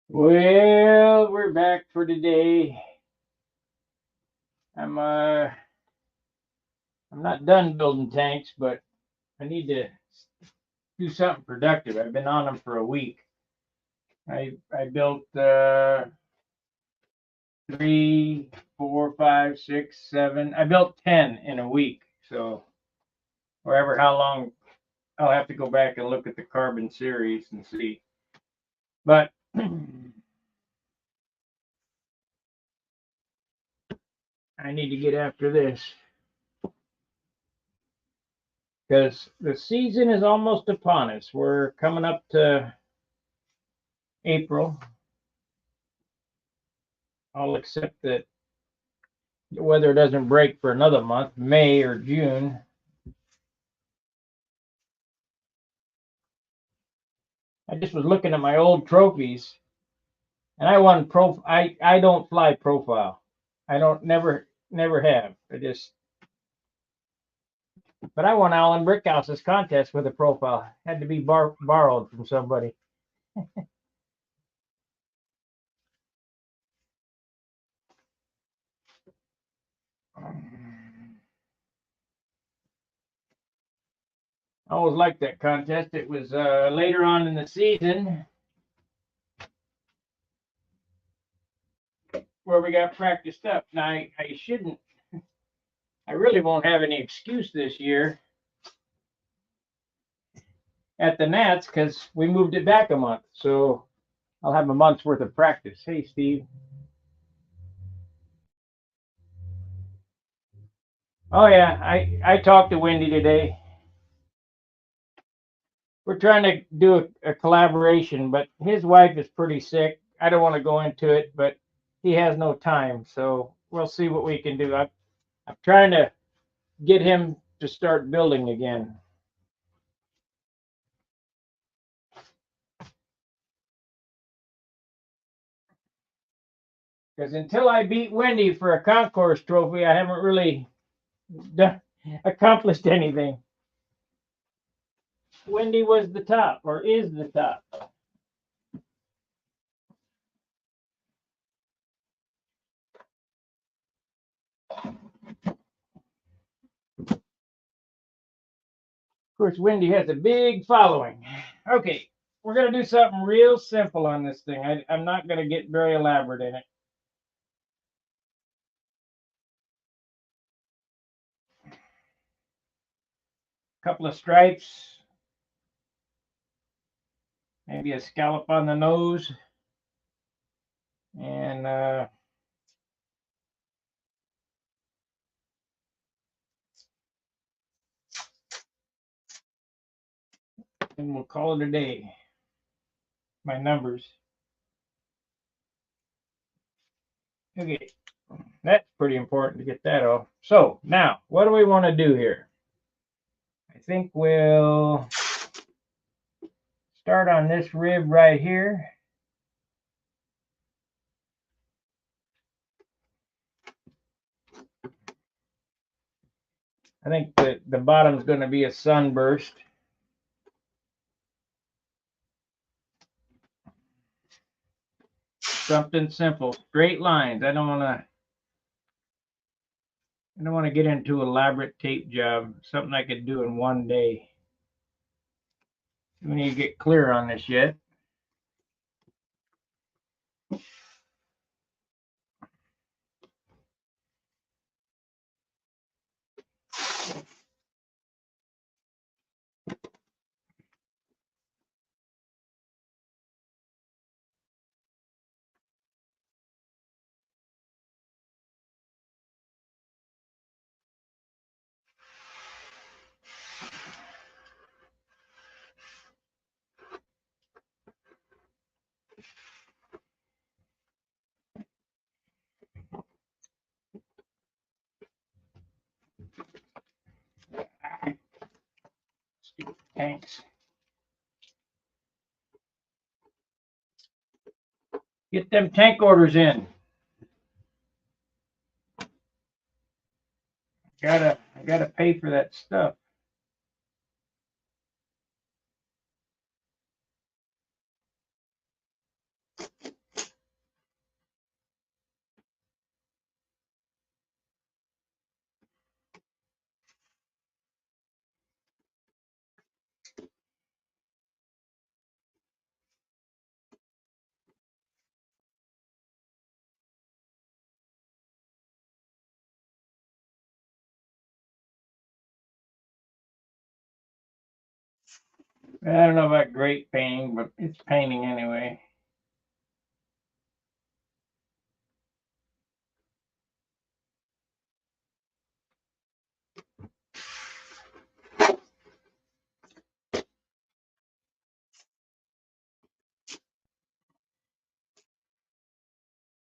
Well, we're back for today. I'm not done building tanks, but I need to do something productive. I've been on them for a week. I built 3, 4, 5, 6, 7. I built 10 in a week. So wherever how long I'll have to go back and look at the carbon series and see. But I need to get after this because the season is almost upon us. We're coming up to April. I'll accept that the weather doesn't break for another month, May or June. I just was looking at my old trophies, and I won pro. I don't fly profile. I don't never have. But I won Alan Brickhouse's contest with a profile. Had to be borrowed from somebody. I always liked that contest. It was later on in the season where we got practiced up. Now I shouldn't. I really won't have any excuse this year at the Nats because we moved it back a month. So I'll have a month's worth of practice. Hey, Steve. Oh yeah, I talked to Wendy today. We're trying to do a collaboration, but his wife is pretty sick. I don't want to go into it, but he has no time, so we'll see what we can do. I'm trying to get him to start building again. Because until I beat Wendy for a concourse trophy, I haven't really done, accomplished anything. Wendy was the top, or is the top. Of course, Wendy has a big following. Okay, we're going to do something real simple on this thing. I'm not going to get very elaborate in it. A couple of stripes, maybe a scallop on the nose, and we'll call it a day. My numbers. Okay, that's pretty important to get that off. So now, what do we want to do here? I think we'll start on this rib right here. I think the bottom's going to be a sunburst. Something simple, straight lines. I don't want to get into elaborate tape job. Something I could do in one day. We need to get clear on this yet. Thanks. Get them tank orders in. I gotta pay for that stuff. I don't know about great painting, but it's painting anyway.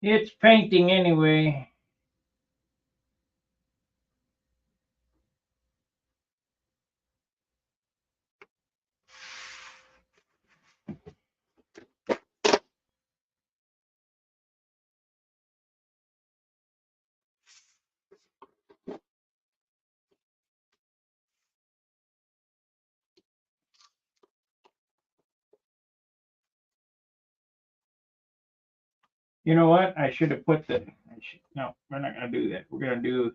It's painting anyway. You know what? I should have put the. No, we're not gonna do that. We're gonna do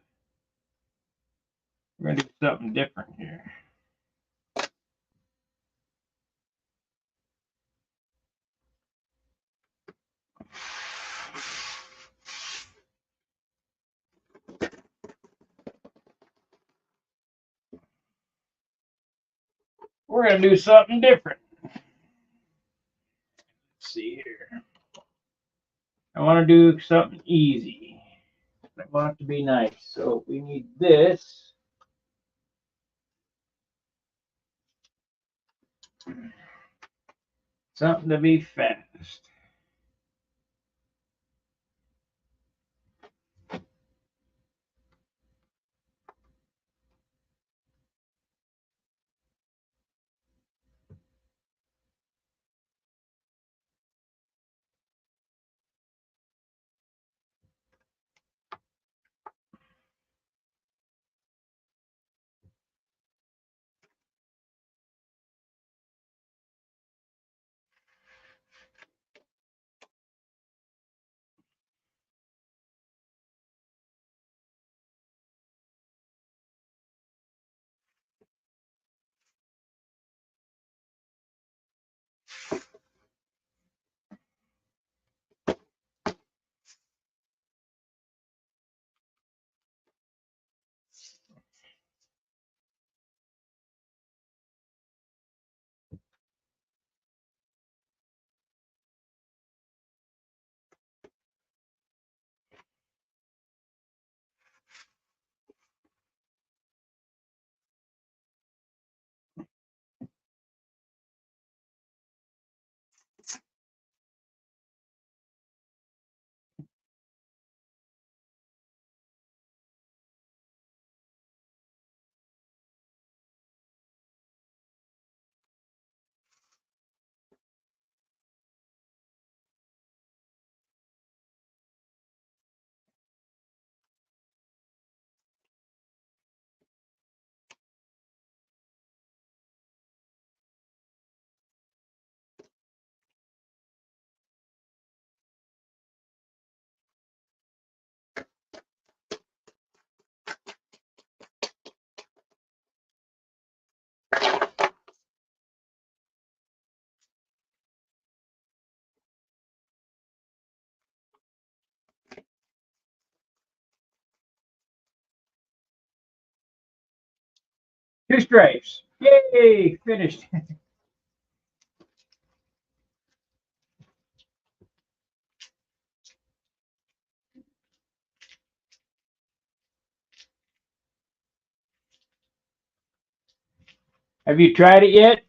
something different here. We're gonna do something different. Let's see here. I want to do something easy. I want it to be nice. So we need this. Something to be fast. Two stripes. Yay! Finished. Have you tried it yet?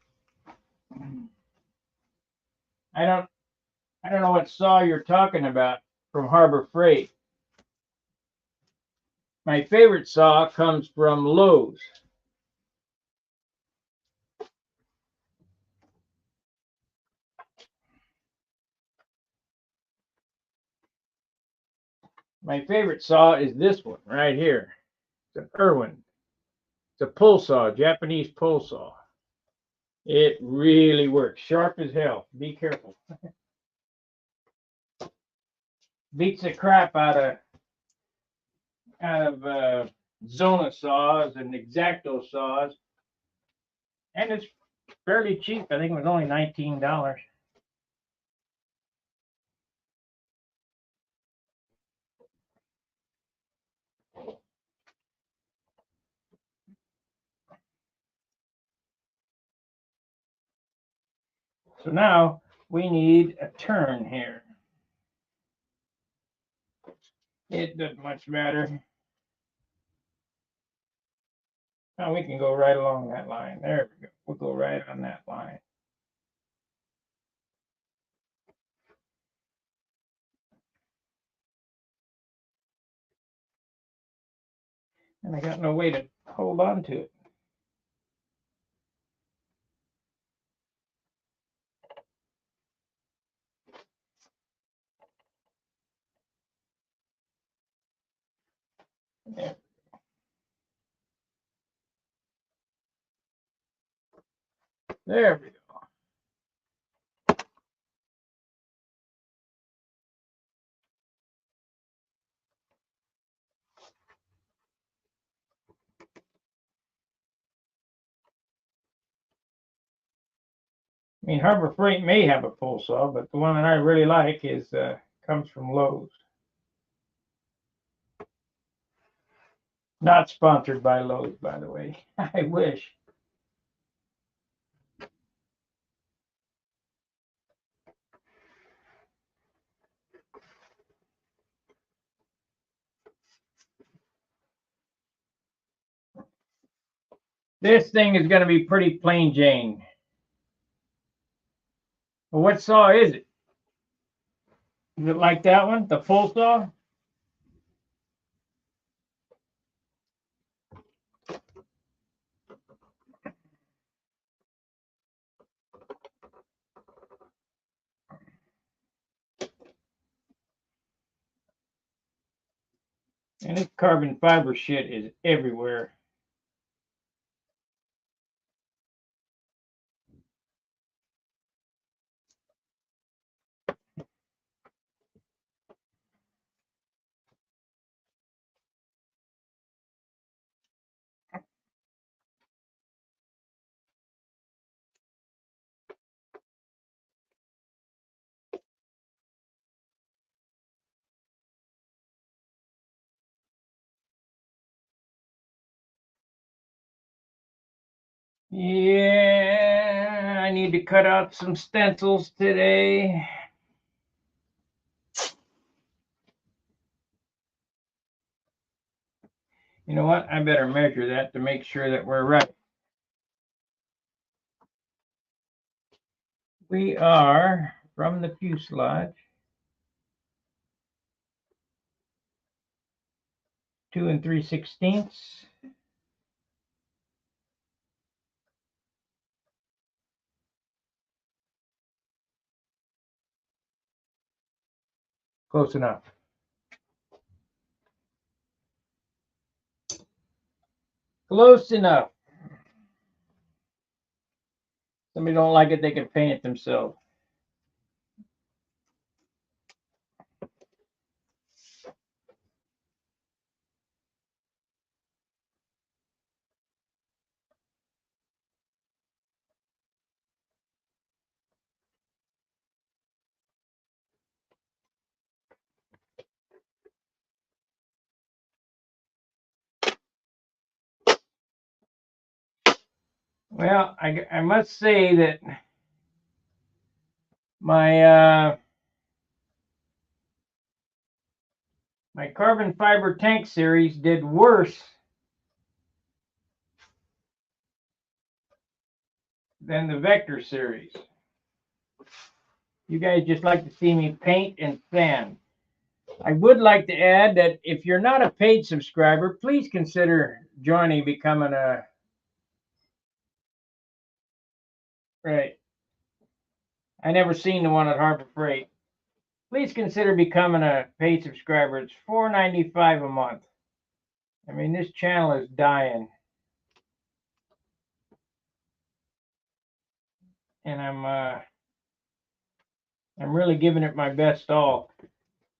I don't. I don't know what saw you're talking about from Harbor Freight. My favorite saw comes from Lowe's. My favorite saw is this one right here. It's an Irwin. It's a pull saw, Japanese pull saw. It really works. Sharp as hell. Be careful. Beats the crap out of Zona saws and Exacto saws, and it's fairly cheap. I think it was only $19. So now we need a turn here. It doesn't much matter. Now we can go right along that line. There we go. We'll go right on that line. And I got no way to hold on to it. There, there we go. I mean, Harbor Freight may have a pull saw, but the one that I really like is comes from Lowe's. Not sponsored by Lowe's, by the way. I wish. This thing is going to be pretty plain Jane. Well, what saw is it? Is it like that one, the full saw? And this carbon fiber shit is everywhere. Yeah, I need to cut out some stencils today. You know what? I better measure that to make sure that we're right. We are from the fuselage 2 3/16. Close enough. Close enough. Somebody don't like it, they can paint it themselves. Well, I must say that my my carbon fiber tank series did worse than the vector series. You guys just like to see me paint and sand. I would like to add that if you're not a paid subscriber, please consider joining, becoming a right. I never seen the one at Harbor Freight. Please consider becoming a paid subscriber. It's $4.95 a month. I mean, this channel is dying, and I'm really giving it my best all.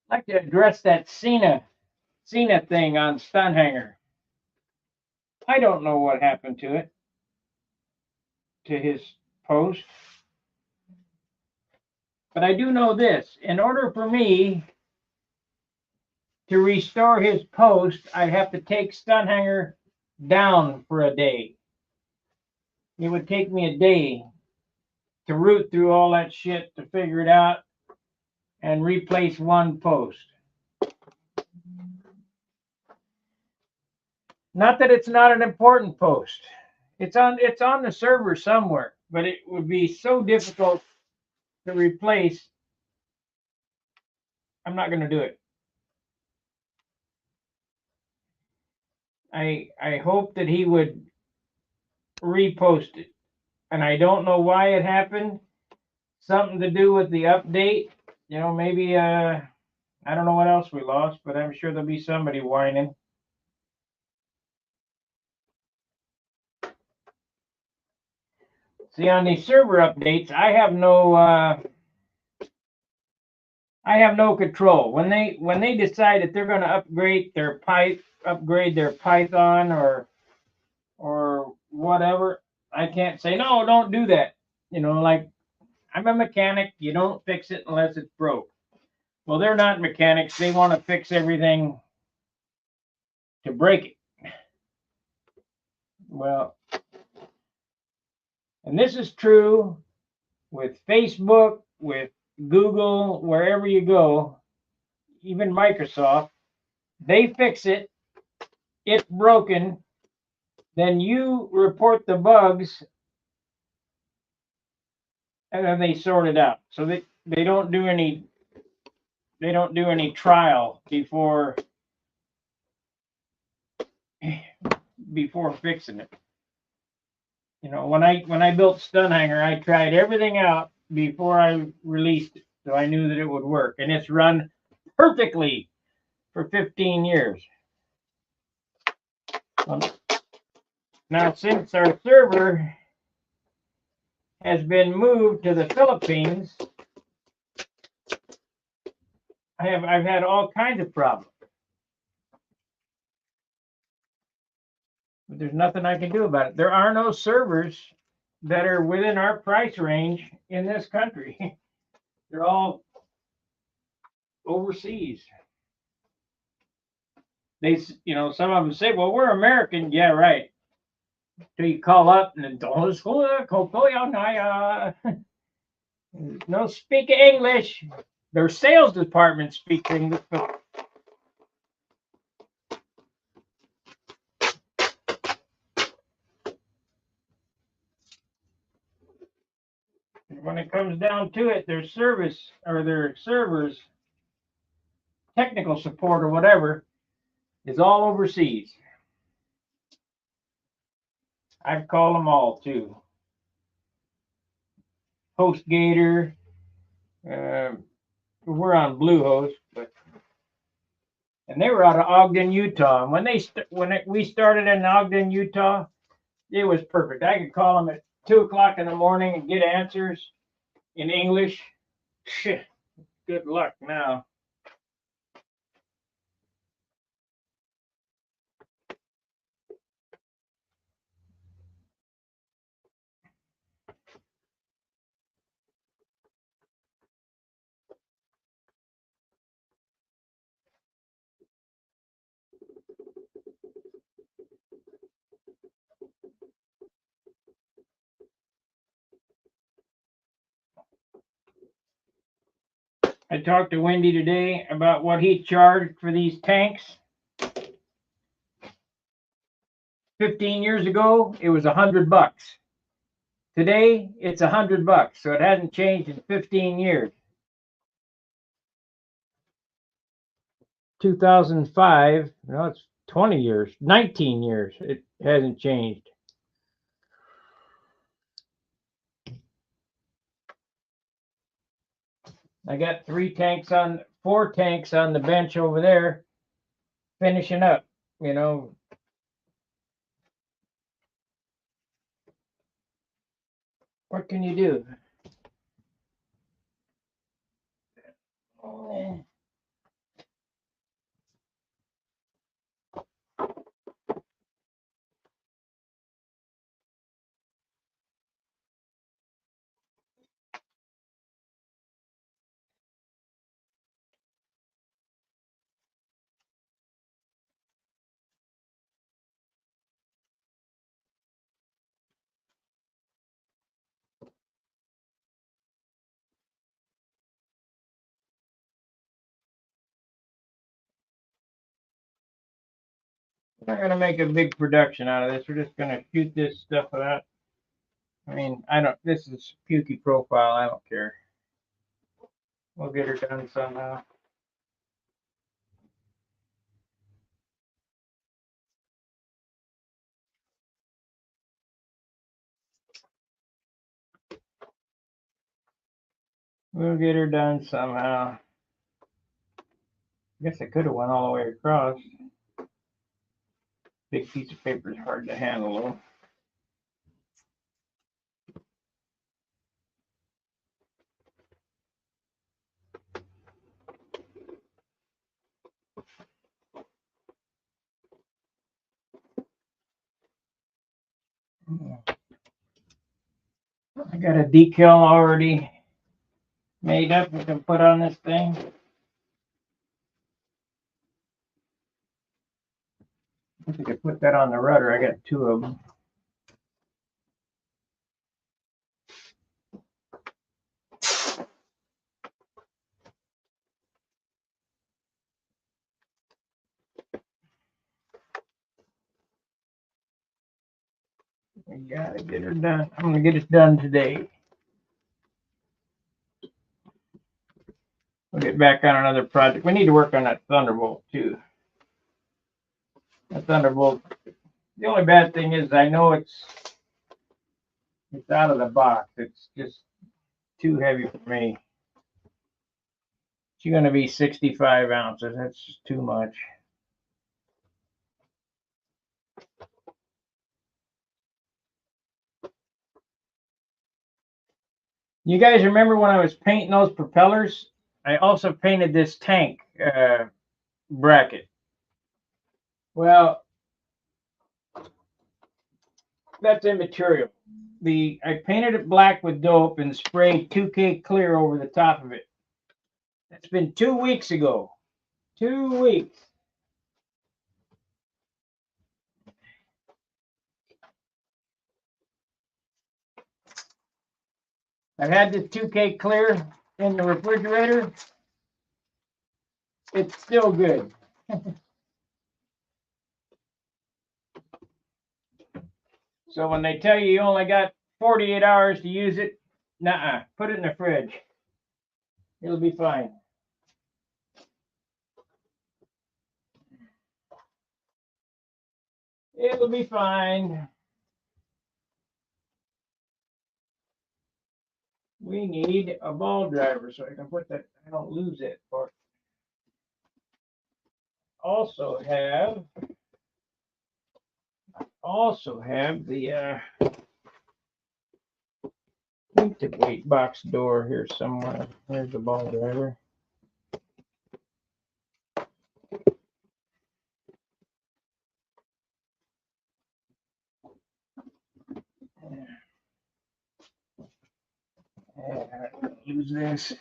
I'd like to address that Cena thing on Stunhanger. I don't know what happened to it, to his post, but I do know this: in order for me to restore his post, I'd have to take Stunhanger down for a day. It would take me a day to root through all that shit to figure it out and replace one post. Not that it's not an important post. It's on the server somewhere, but it would be so difficult to replace. I'm not going to do it. I hope that he would repost it. And I don't know why it happened. Something to do with the update. Maybe I don't know what else we lost, but I'm sure there'll be somebody whining. See, on these server updates, I have no control. When they decide that they're going to upgrade their Python or whatever, I can't say no, don't do that. Like I'm a mechanic, you don't fix it unless it's broke. Well, they're not mechanics. They want to fix everything to break it. Well, and this is true with Facebook, with Google, wherever you go, even Microsoft. They fix it, it's broken, then you report the bugs, and then they sort it out. So they don't do any trial before fixing it. When I built Stunhanger, I tried everything out before I released it, so I knew that it would work, and it's run perfectly for 15 years. Now, since our server has been moved to the Philippines, I've had all kinds of problems. But there's nothing I can do about it. There are no servers that are within our price range in this country. They're all overseas. Some of them say, "Well, we're American." Yeah, right. So you call up and don't no speak English. Their sales department speaks English. When it comes down to it, their service or their servers, technical support or whatever, is all overseas. I've called them all too. HostGator. We're on Bluehost, and they were out of Ogden, Utah. And we started in Ogden, Utah, it was perfect. I could call them at 2 o'clock in the morning and get answers in English. Good luck now. I talked to Wendy today about what he charged for these tanks. 15 years ago, it was $100. Today, it's $100, so it hasn't changed in 15 years. 2005, no, it's 20 years, 19 years, it hasn't changed. I got 4 tanks on the bench over there, finishing up, What can you do? We're not going to make a big production out of this. We're just going to shoot this stuff without. I mean, I don't. This is pukey profile. I don't care. We'll get her done somehow. We'll get her done somehow. I guess I could have went all the way across. Big piece of paper is hard to handle though. I got a decal already made up we can put on this thing. I think I put that on the rudder. I got two of them. We gotta get her done. I'm gonna get it done today. We'll get back on another project. We need to work on that Thunderbolt too. That Thunderbolt. The only bad thing is I know it's out of the box. It's just too heavy for me. She's gonna be 65 ounces. That's just too much. You guys remember when I was painting those propellers? I also painted this tank bracket. Well, that's immaterial. I painted it black with dope and sprayed 2K clear over the top of it. That's been 2 weeks ago. 2 weeks. I've had this 2K clear in the refrigerator. It's still good. So when they tell you only got 48 hours to use it, nuh-uh, put it in the fridge. It'll be fine. It'll be fine. We need a ball driver so I can put that, I don't lose that part. Also have the weight box door here somewhere. There's the ball driver. Use this.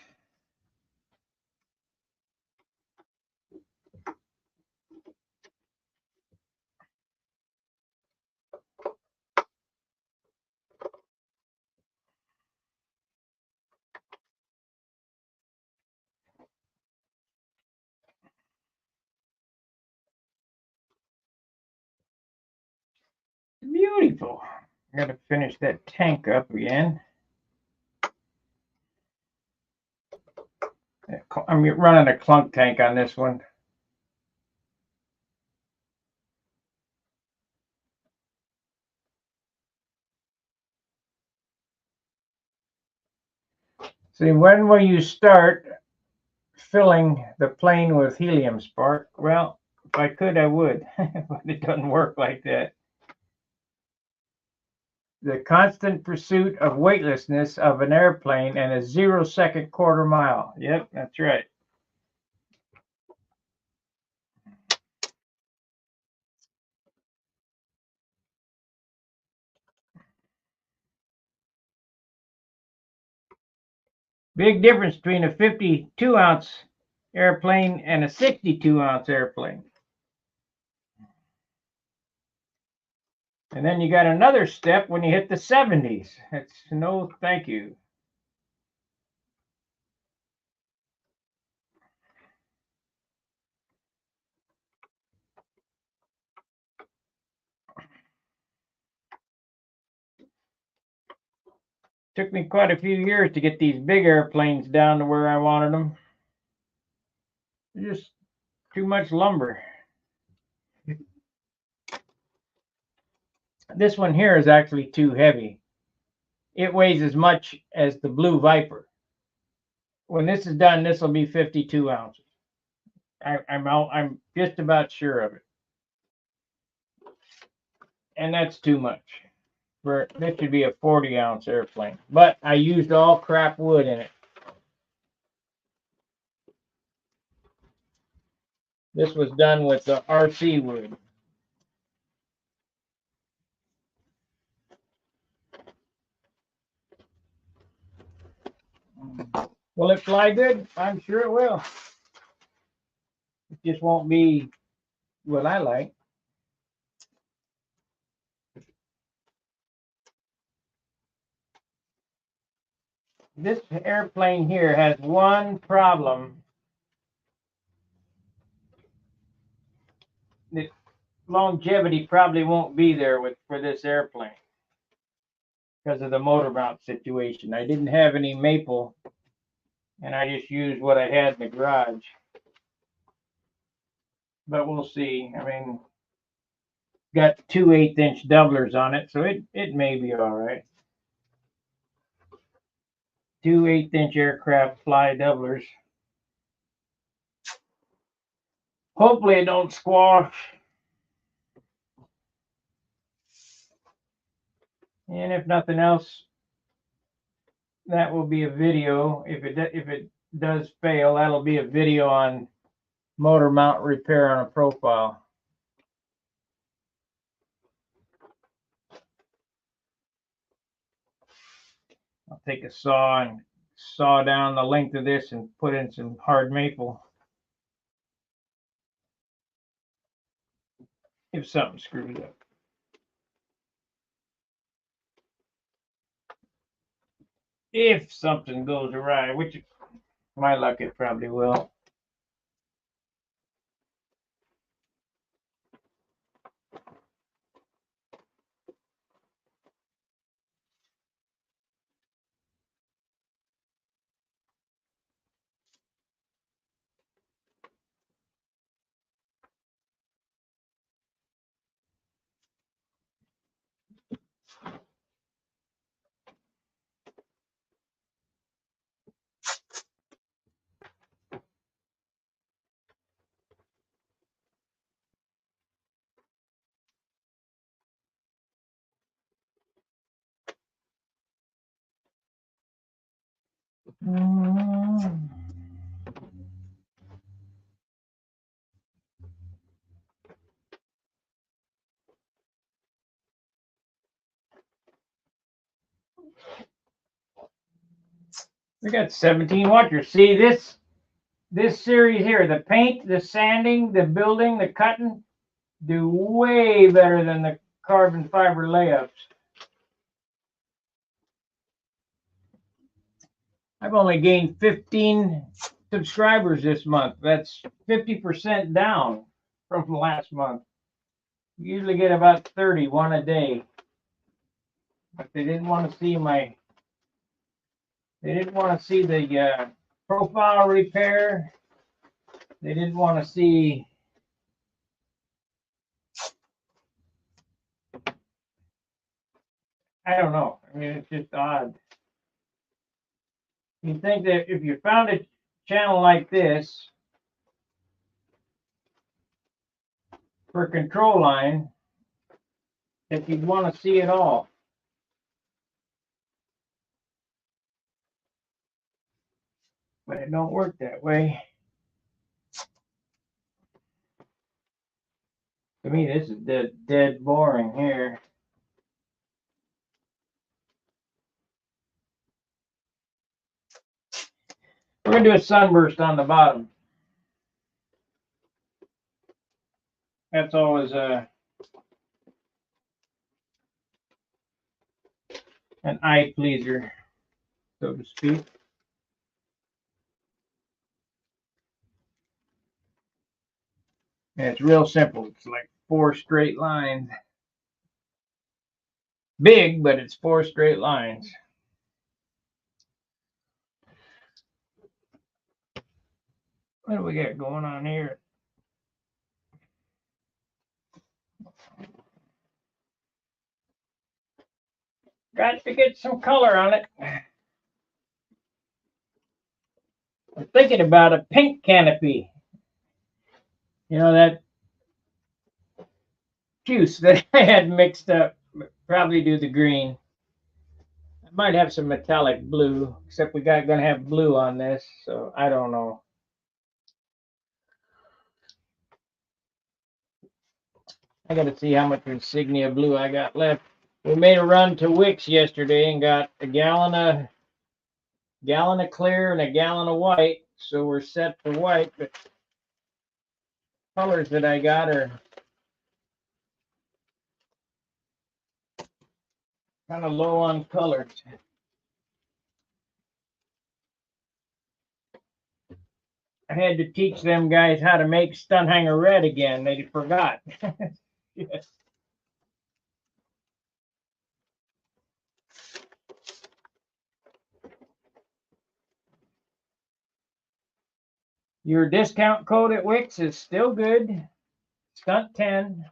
Beautiful. I gotta finish that tank up again. I'm running a clunk tank on this one. See, when will you start filling the plane with helium spark? Well, if I could, I would, but it doesn't work like that. The constant pursuit of weightlessness of an airplane and a 0-second quarter mile. Yep, that's right. Big difference between a 52-ounce airplane and a 62-ounce airplane. And then you got another step when you hit the 70s. It's no thank you. Took me quite a few years to get these big airplanes down to where I wanted them. They're just too much lumber. This one here is actually too heavy. It weighs as much as the Blue Viper. When this is done, this will be 52 ounces. I'm just about sure of it. And that's too much. This should be a 40-ounce airplane. But I used all crap wood in it. This was done with the RC wood. Will it fly good? I'm sure it will. It just won't be what I like. This airplane here has one problem. The longevity probably won't be there for this airplane because of the motor mount situation. I didn't have any maple, and I just used what I had in the garage. But we'll see. I mean, got two 1/8-inch doublers on it, so it may be all right. Two 1/8-inch aircraft fly doublers. Hopefully it don't squash. And if nothing else, that will be a video. If it does fail, that'll be a video on motor mount repair on a profile. I'll take a saw and saw down the length of this and put in some hard maple. If something screws up. If something goes awry, which my luck it probably will. We got 17 watchers. See this series here, the paint, the sanding, the building, the cutting, do way better than the carbon fiber layups. I've only gained 15 subscribers this month. That's 50% down from last month. You usually get about 30, one a day. But they didn't want to see the profile repair. They didn't want to see I don't know. I mean, it's just odd. You'd think that if you found a channel like this for control line, that you'd want to see it all. But it don't work that way. To me, this is dead boring here. We're going to do a sunburst on the bottom. That's always an eye pleaser, so to speak. And it's real simple. It's like 4 straight lines. Big, but it's 4 straight lines. What do we got going on here? Got to get some color on it. I'm thinking about a pink canopy. You know, that juice that I had mixed up. Probably do the green. I might have some metallic blue, except we got gonna have blue on this, so I don't know. I gotta see how much insignia blue I got left. We made a run to Wix yesterday and got a gallon of clear and a gallon of white, so we're set for white. But colors that I got are kind of low on colors. I had to teach them guys how to make stun hanger red again. They forgot. Yes. Your discount code at Wix is still good. Stunt 10.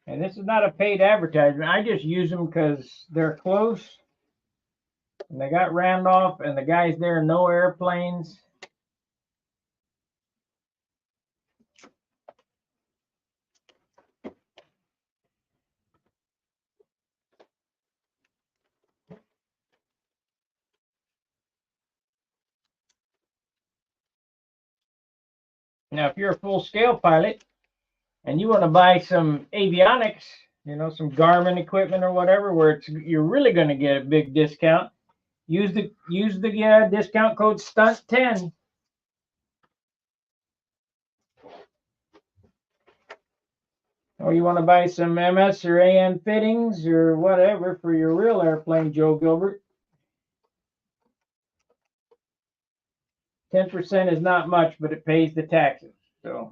And this is not a paid advertisement. I just use them because they're close. And they got Randolph, and the guys there know airplanes. Now, if you're a full-scale pilot and you want to buy some avionics, you know, some Garmin equipment or whatever, where you're really going to get a big discount, use the discount code STUNT10. Or you want to buy some MS or AN fittings or whatever for your real airplane, Joe Gilbert. 10% is not much, but it pays the taxes. So.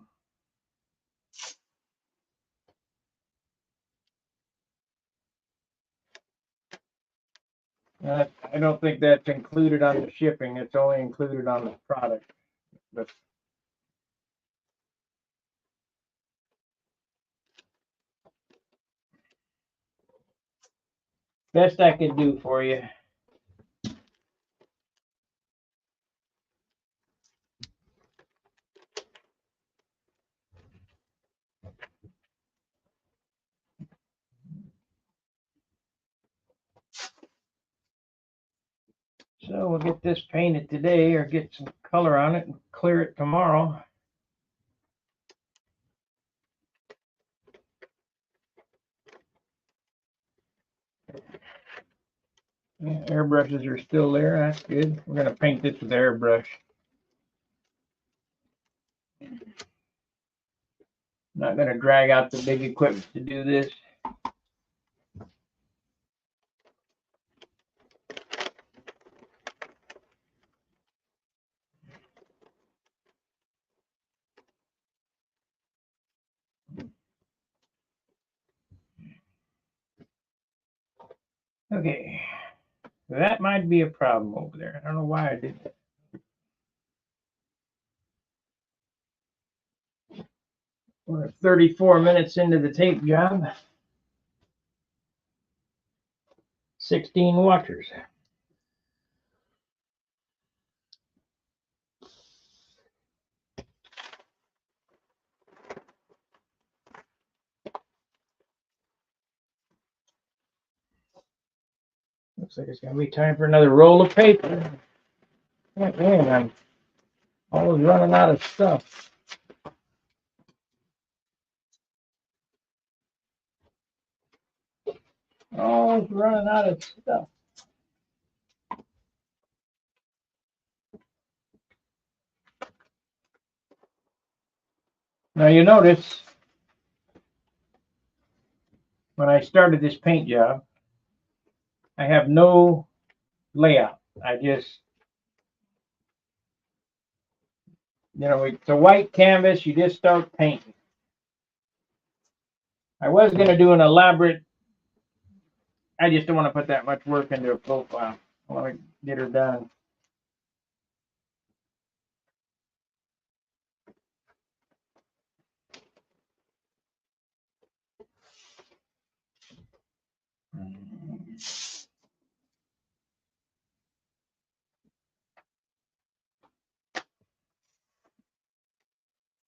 I don't think that's included on the shipping. It's only included on the product. But best I can do for you. So we'll get this painted today or get some color on it and clear it tomorrow. Yeah, airbrushes are still there. That's good. We're going to paint this with airbrush. Not going to drag out the big equipment to do this. Okay, that might be a problem over there. I don't know why I did that. We're 34 minutes into the tape job. 16 watchers. Looks like it's going to be time for another roll of paper. Man, I'm always running out of stuff. Always running out of stuff. Now you notice when I started this paint job, I have no layout. I just, you know, it's a white canvas, you just start painting. I was going to do an elaborate, I just don't want to put that much work into a profile. I want to get her done.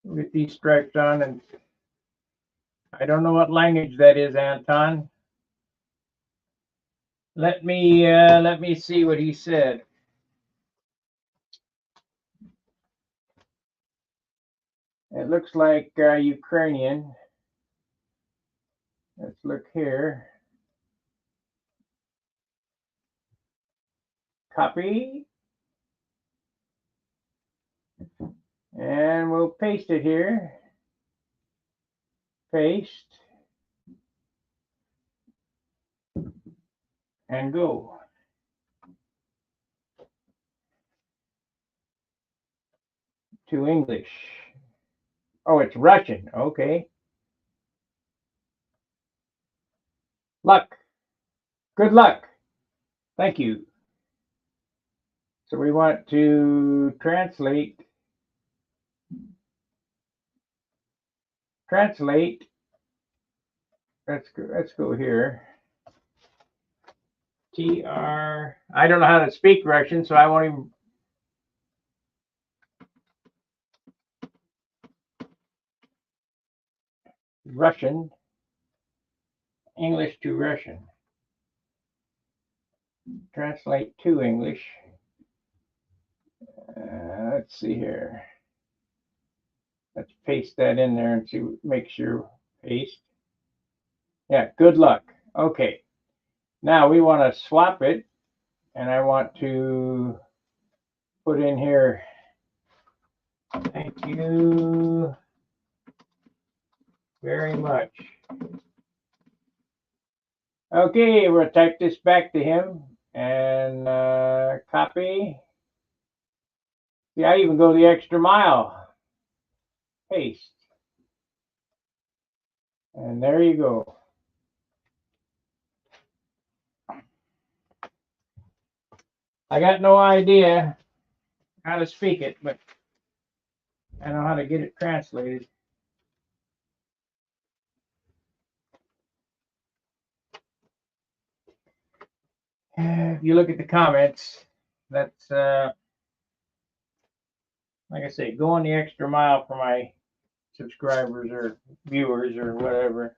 With these stripes on, and I don't know what language that is, Anton. Let me see what he said. It looks like Ukrainian. Let's look here. Copy. And we'll paste it here. Paste. And go. To English. Oh, it's Russian. Okay. Luck. Good luck. Thank you. So we want to translate. Translate. Let's go here. TR. I don't know how to speak Russian, so I won't even. Russian. English to Russian. Translate to English. Let's see here. Let's paste that in there and see. Make sure paste. Yeah. Good luck. Okay. Now we want to swap it, and I want to put in here. Thank you very much. Okay, we'll type this back to him and copy. Yeah, I even go the extra mile. Paste. And there you go. I got no idea how to speak it, but I know how to get it translated. If you look at the comments, that's like I say, going the extra mile for my subscribers or viewers or whatever.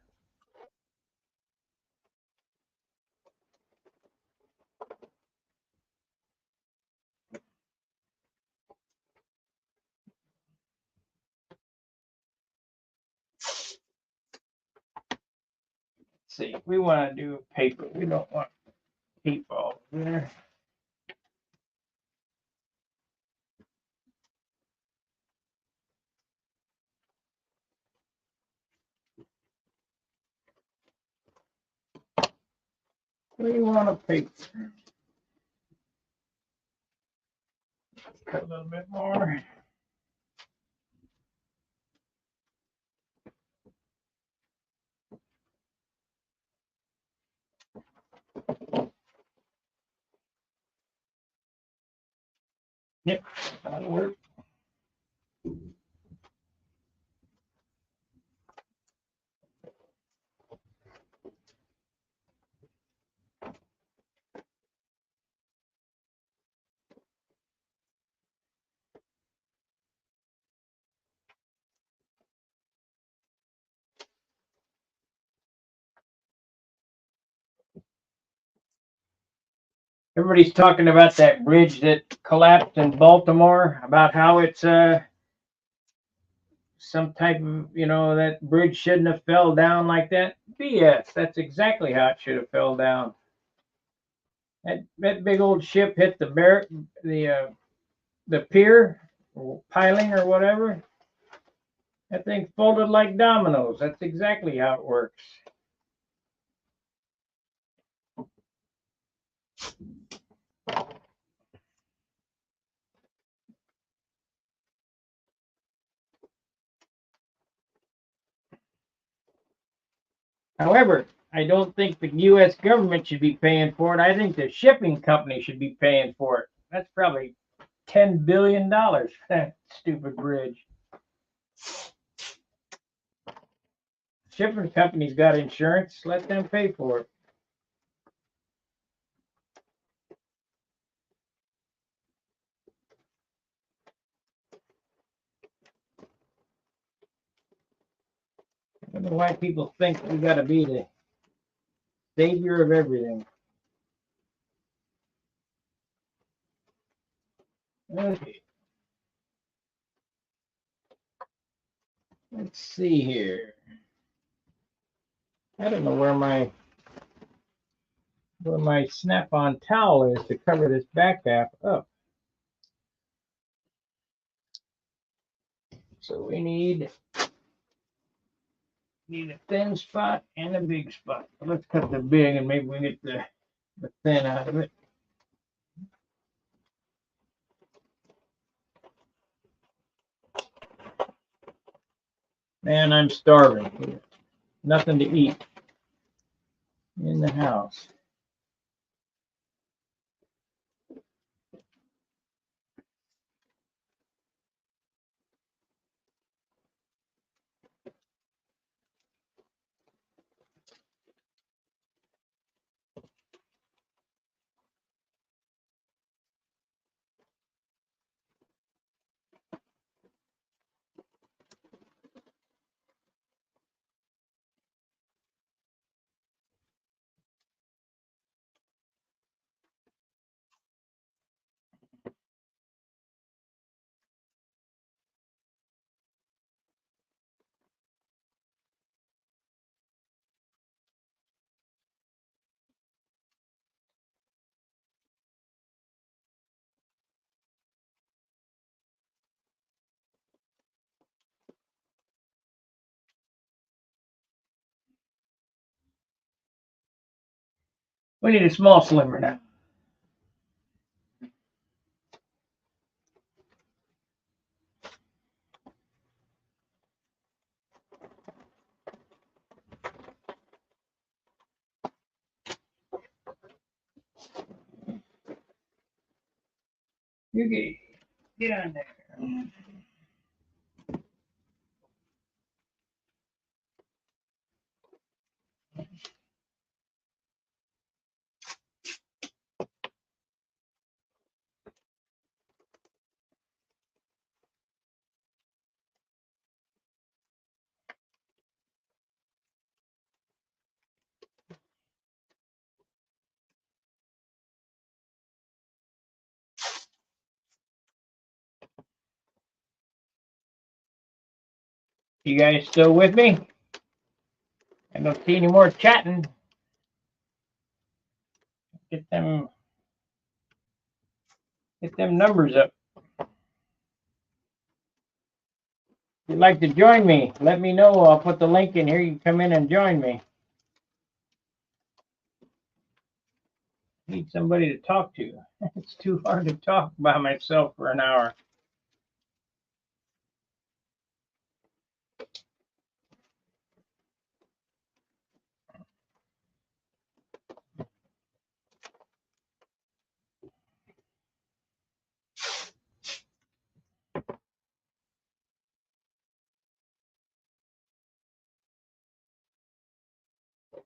Let's see, we want to do paper. We don't want people there. We want a paper. Cut a little bit more. Yep, that'll work. Everybody's talking about that bridge that collapsed in Baltimore, about how it's some type of, that bridge shouldn't have fell down like that. BS. That's exactly how it should have fell down. That big old ship hit the pier or piling or whatever. That thing folded like dominoes. That's exactly how it works. However, I don't think the U.S. government should be paying for it. I think the shipping company should be paying for it. That's probably $10 billion for that stupid bridge. Shipping company's got insurance. Let them pay for it. don't know why people think we got to be the savior of everything. Okay. Let's see here. I don't know where my snap-on towel is to cover this back half up. So we need a thin spot and a big spot. Let's cut the big and maybe we get the thin out of it. Man, I'm starving. Nothing to eat in the house. We need a small sliver now. You get on there. You guys still with me? I don't see any more chatting. Get them numbers up. If you'd like to join me, let me know. I'll put the link in here. You can come in and join me. Need somebody to talk to. It's too hard to talk by myself for an hour.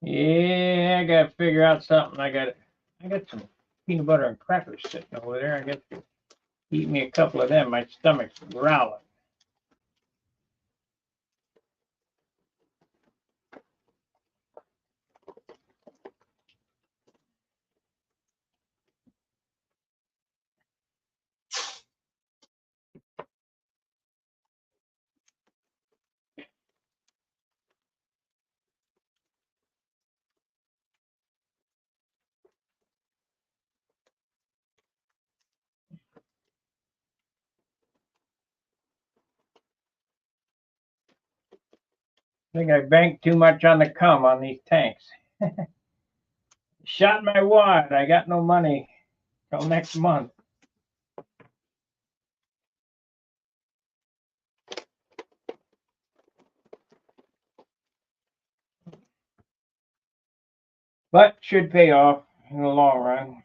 Yeah, I gotta figure out something. I got some peanut butter and crackers sitting over there. I got to eat me a couple of them. My stomach's growling. I think I banked too much on the cum on these tanks. Shot my wad. I got no money till next month. But should pay off in the long run.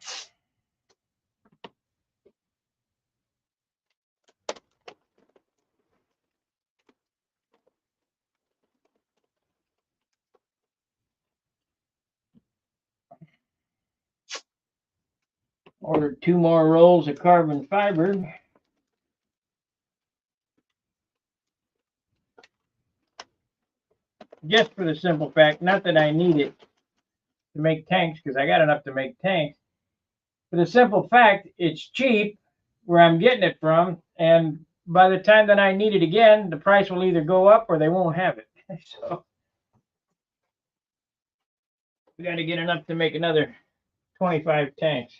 Ordered 2 more rolls of carbon fiber. just for the simple fact, not that I need it to make tanks, because I got enough to make tanks. For the simple fact, it's cheap where I'm getting it from, and by the time that I need it again, the price will either go up or they won't have it. So we got to get enough to make another 25 tanks.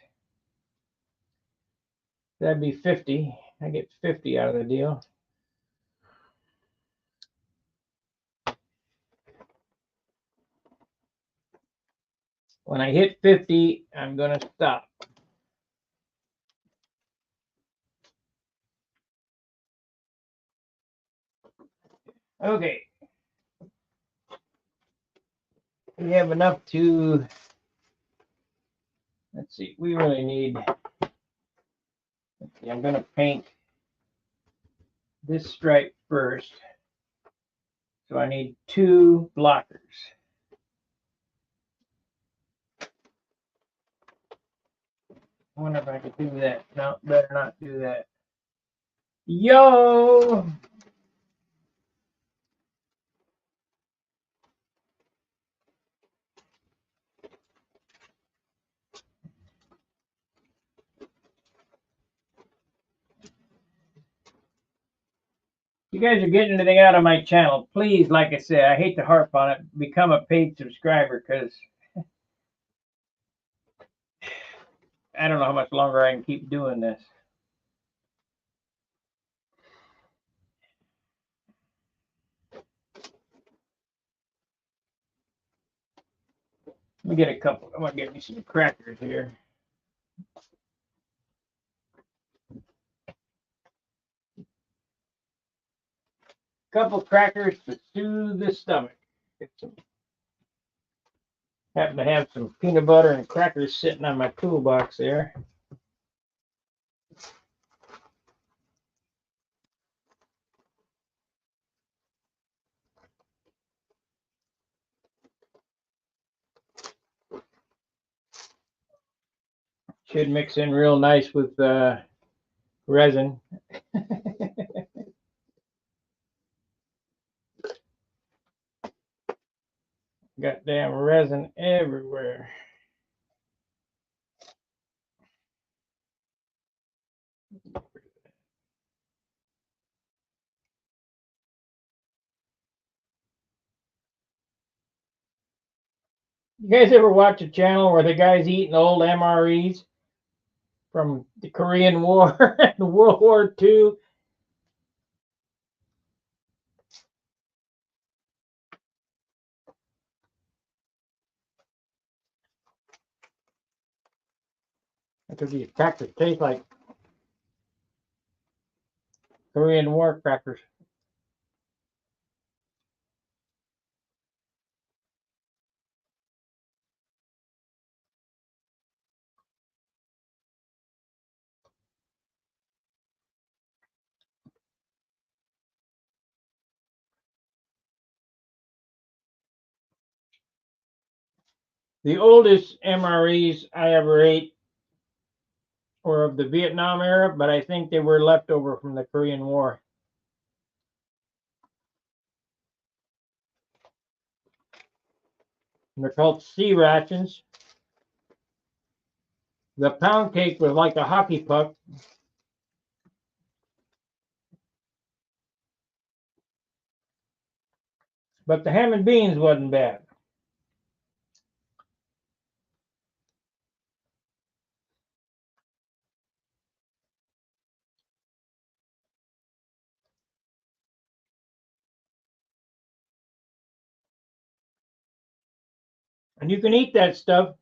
That'd be 50. I get 50 out of the deal. When I hit 50, I'm going to stop. Okay. We have enough to, let's see, we really need, let's see, I'm going to paint this stripe first. So I need 2 blockers. I wonder if I could do that. No, better not do that. Yo! You guys are getting anything out of my channel, please, like I said, I hate to harp on it, become a paid subscriber, because I don't know how much longer I can keep doing this. Let me get a couple. I'm going to get me some crackers here. Couple crackers to soothe the stomach. Happen to have some peanut butter and crackers sitting on my toolbox there. Should mix in real nice with resin. Got damn resin everywhere. You guys ever watch a channel where the guy's eating old MREs from the Korean War and World War II? Because these crackers taste like Korean War crackers. The oldest MREs I ever ate were of the Vietnam era, but I think they were left over from the Korean War. And they're called sea rations. The pound cake was like a hockey puck. But the ham and beans wasn't bad. And you can eat that stuff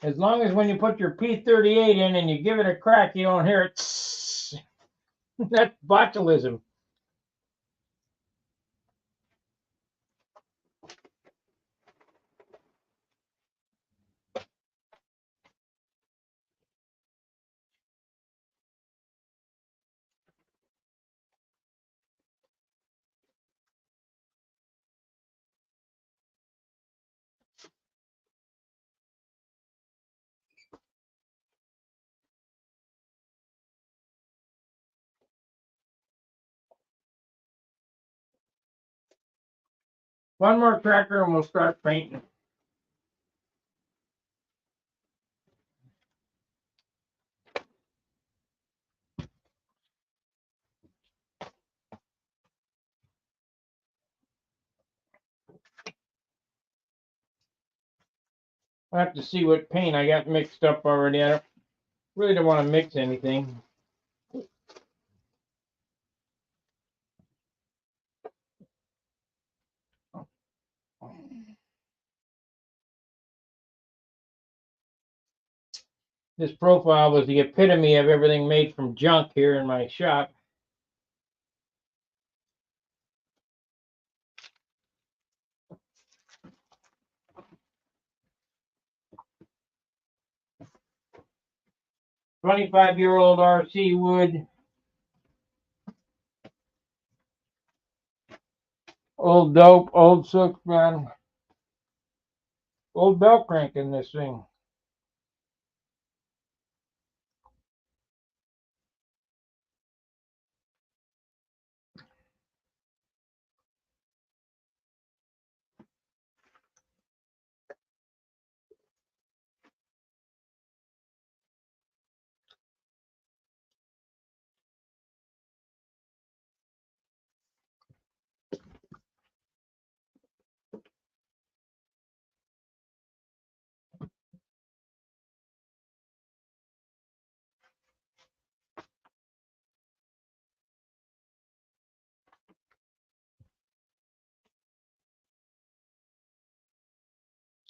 as long as when you put your P38 in and you give it a crack, you don't hear it. That's botulism. One more cracker and we'll start painting. I have to see what paint I got mixed up already. I really don't want to mix anything. This profile was the epitome of everything made from junk here in my shop. "25-year-old RC wood, old dope, old silk man, old belt crank in this thing."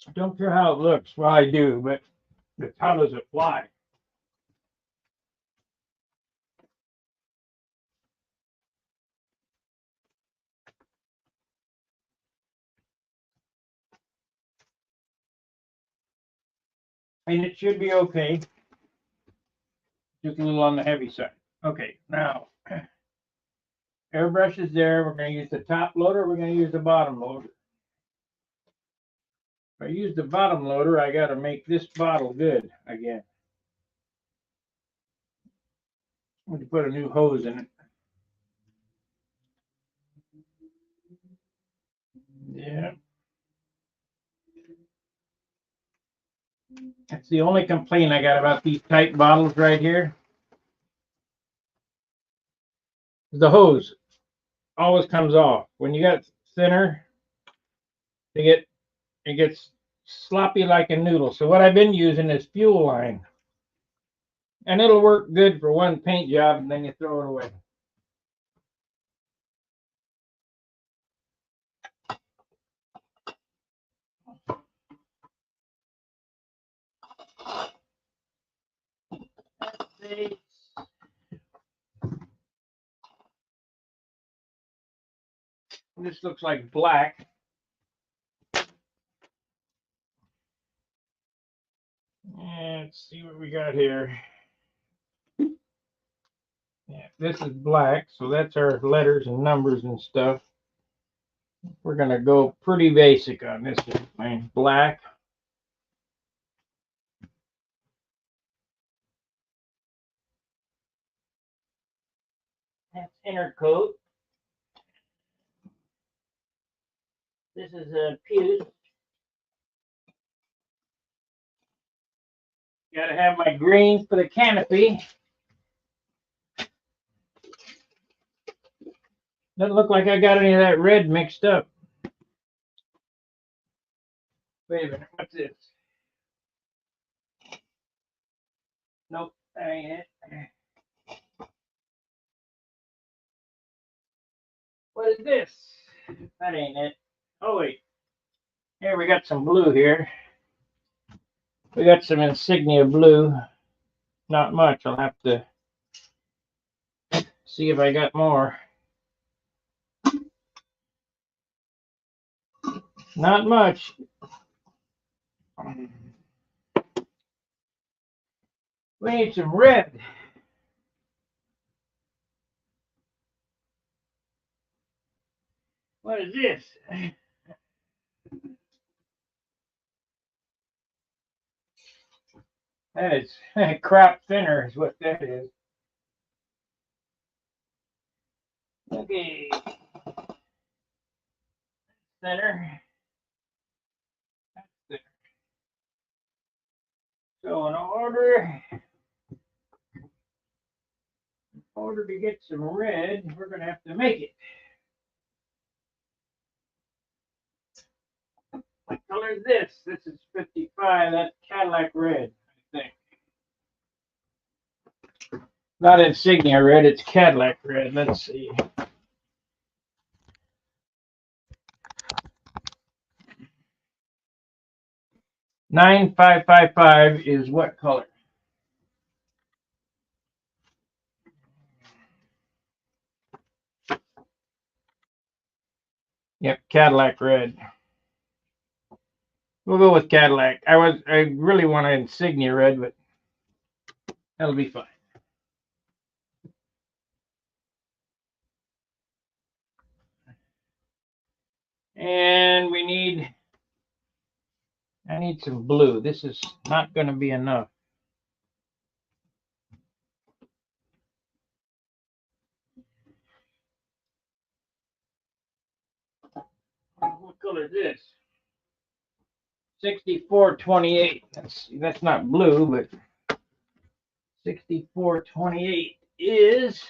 I don't care how it looks. Well, I do, but it's how does it fly? And it should be okay. Just a little on the heavy side. Okay, now airbrush is there. We're going to use the top loader. We're going to use the bottom loader. If I use the bottom loader, I got to make this bottle good again. I'm going to put a new hose in it. Yeah. That's the only complaint I got about these tight bottles right here. The hose always comes off. When you got thinner, it gets sloppy like a noodle. So what I've been using is fuel line. And it'll work good for one paint job, and then you throw it away. This looks like black. And let's see what we got here. Yeah, this is black, so that's our letters and numbers and stuff. We're gonna go pretty basic on this one. Black. That's inner coat. This is a puce. Gotta have my green for the canopy. Doesn't look like I got any of that red mixed up. Wait a minute, what's this? Nope, that ain't it. What is this? That ain't it. Oh wait. Here we got some blue here. We got some insignia blue. Not much. I'll have to see if I got more. Not much. We need some red. What is this? That is crop thinner is what that is. Okay. thinner. That's thinner. So in order to get some red, we're going to have to make it. What color is this? This is 55. That's Cadillac red, I think. Not insignia red, it's Cadillac red. Let's see. 9555 is what color? Yep, Cadillac red. We'll go with Cadillac. I really want an insignia red, but that'll be fine. And I need some blue. This is not going to be enough. What color is this? 6428. That's not blue, but 6428 is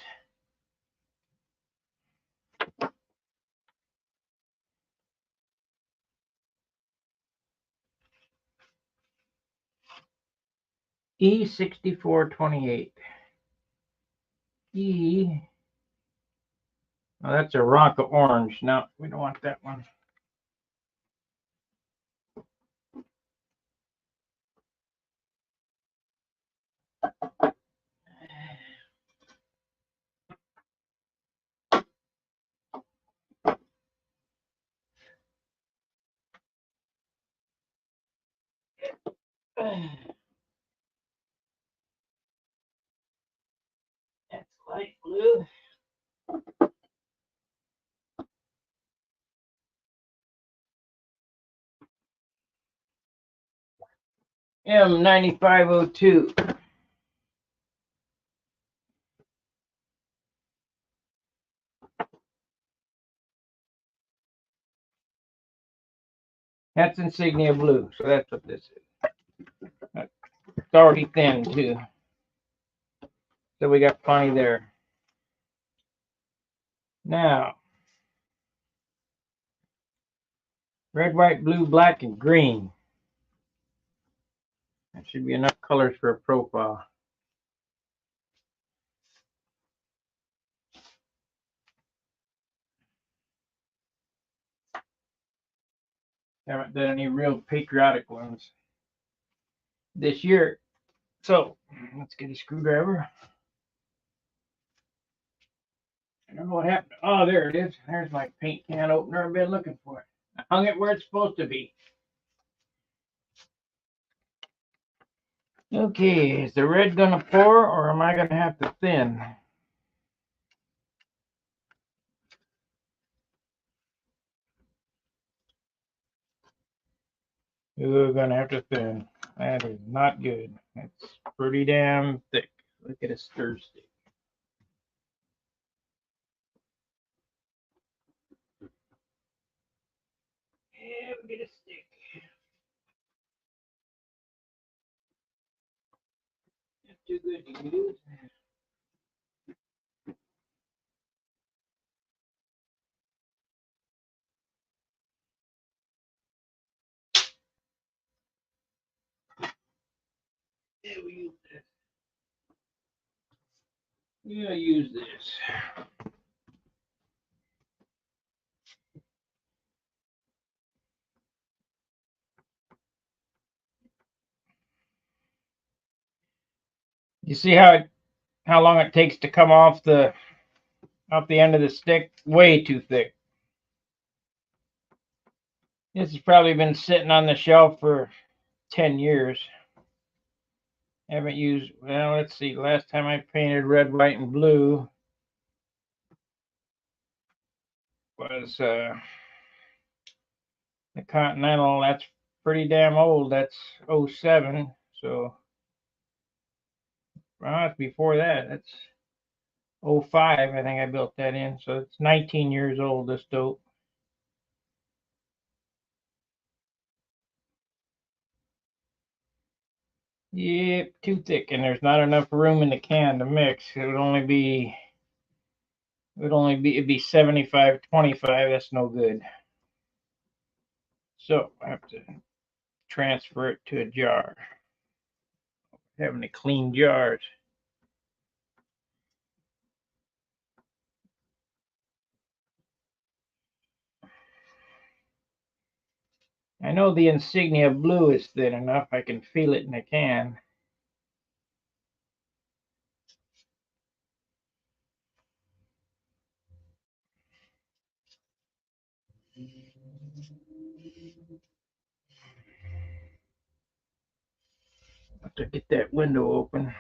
E6428. E. Oh, that's a rock of orange. No, we don't want that one. That's light blue. M9502. That's insignia blue, so that's what this is. It's already thin too, so we got plenty there. Now, red, white, blue, black, and green. That should be enough colors for a profile. Haven't done any real patriotic ones this year. So let's get a screwdriver. I don't know what happened. Oh, there it is. There's my paint can opener. I've been looking for it. I hung it where it's supposed to be. Okay, is the red gonna pour or am I gonna have to thin? We're gonna have to thin. That is not good. That's pretty damn thick. Look at a stir stick. Yeah, we get a stick. That's too good to use. Yeah, we use this. Yeah, use this. You see how long it takes to come off the end of the stick? Way too thick. This has probably been sitting on the shelf for 10 years. Haven't used, well, let's see, last time I painted red, white, and blue was the Continental. That's pretty damn old. That's 07. So, well, it's before that. That's 05. I think I built that in. So it's 19 years old, this dope. Yep, too thick, and there's not enough room in the can to mix. It'd be 75-25. That's no good. So I have to transfer it to a jar. Having to clean jars. I know the insignia blue is thin enough. I can feel it in the can. Have to get that window open.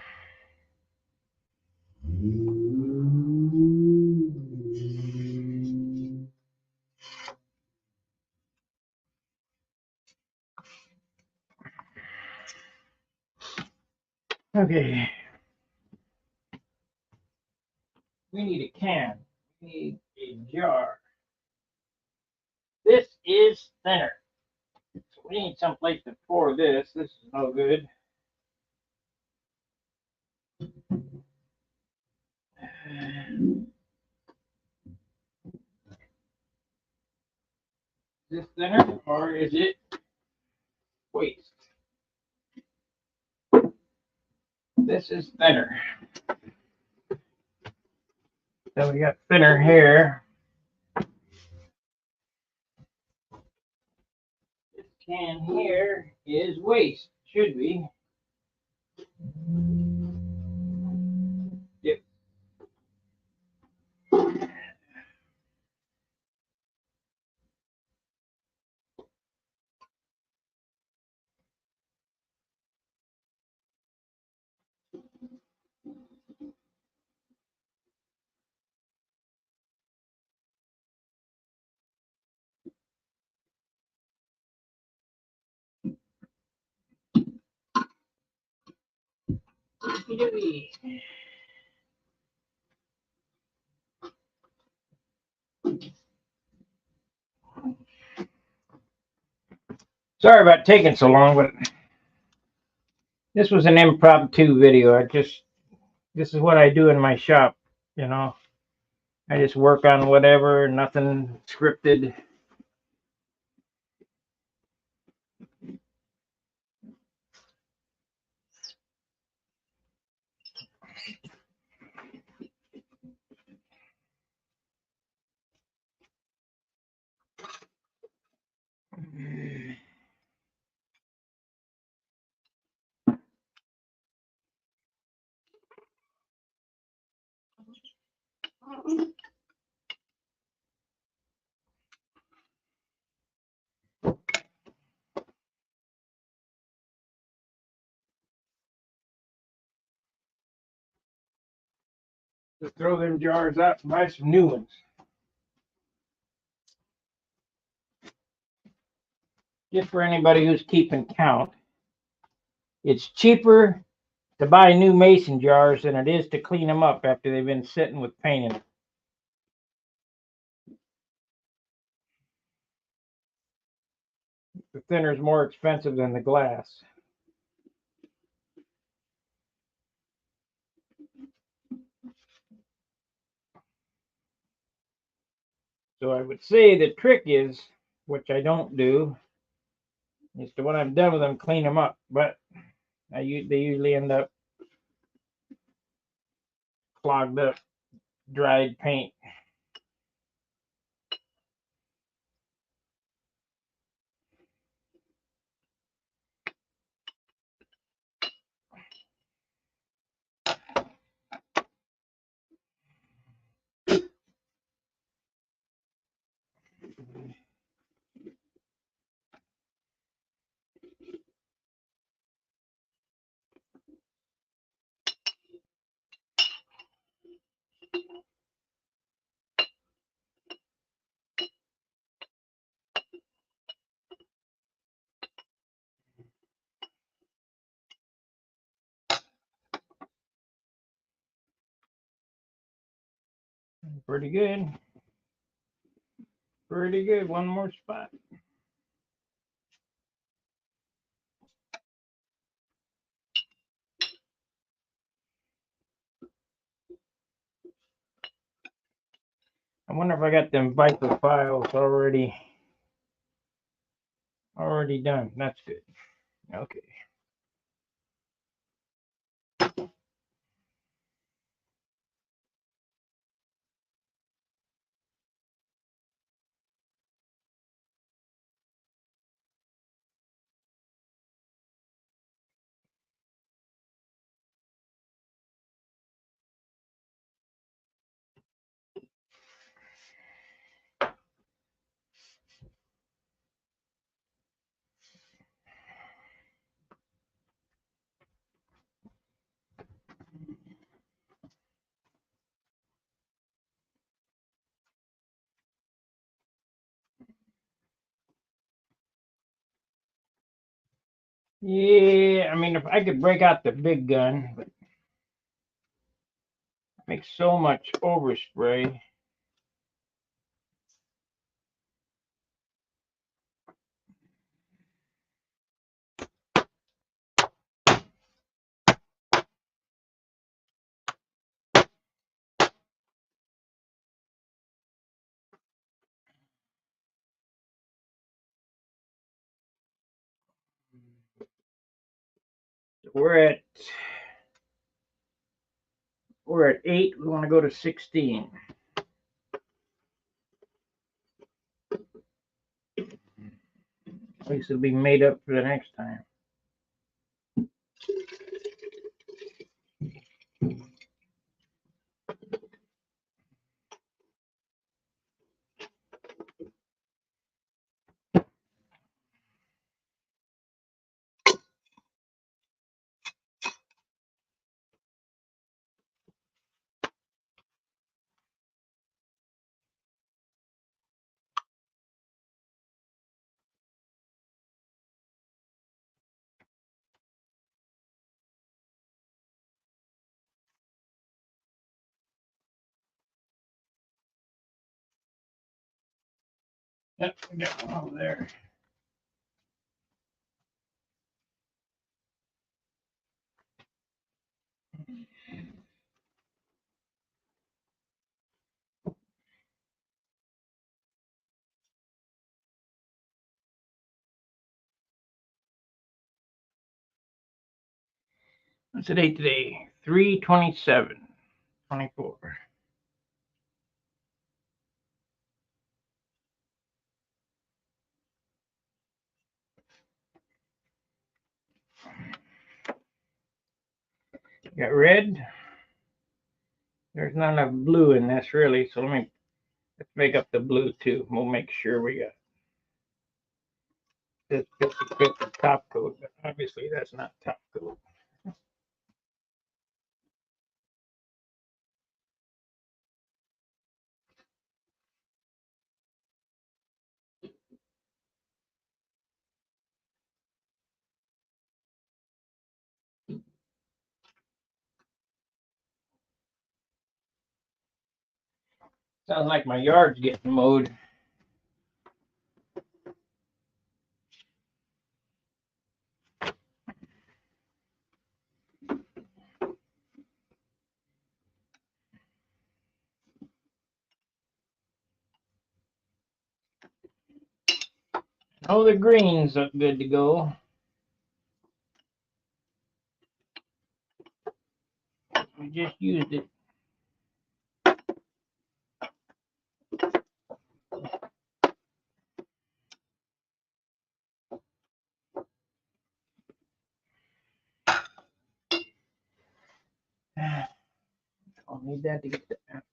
Okay. We need a can. We need a jar. This is thinner. So we need someplace to pour this. This is no good. Is this thinner or is it waste? This is thinner. So we got thinner here. This can here is waste. Should be. Yep. Sorry about taking so long, but this was an impromptu video. This is what I do in my shop, you know. I just work on whatever, nothing scripted. To throw them jars out and buy some new ones. Just for anybody who's keeping count, it's cheaper to buy new mason jars than it is to clean them up after they've been sitting with paint in them. The thinner is more expensive than the glass. So I would say the trick is, which I don't do, is to when I'm done with them, clean them up. But they usually end up clogged up, dried paint. Pretty good. Pretty good. One more spot. wonder if I got them Viper files already done. That's good. Okay. Yeah, I mean, if I could break out the big gun, but it makes so much overspray. We're at 8. We want to go to 16. At least it'll be made up for the next time. Yep, we got one over there. What's the date today? 3/27/24. Got red. There's not enough blue in this really, so let's make up the blue too. We'll make sure we got this 50/50 top coat, but obviously that's not top coat. Sounds like my yard's getting mowed. Oh, the greens look good to go. We just used it. I'll need that to get that.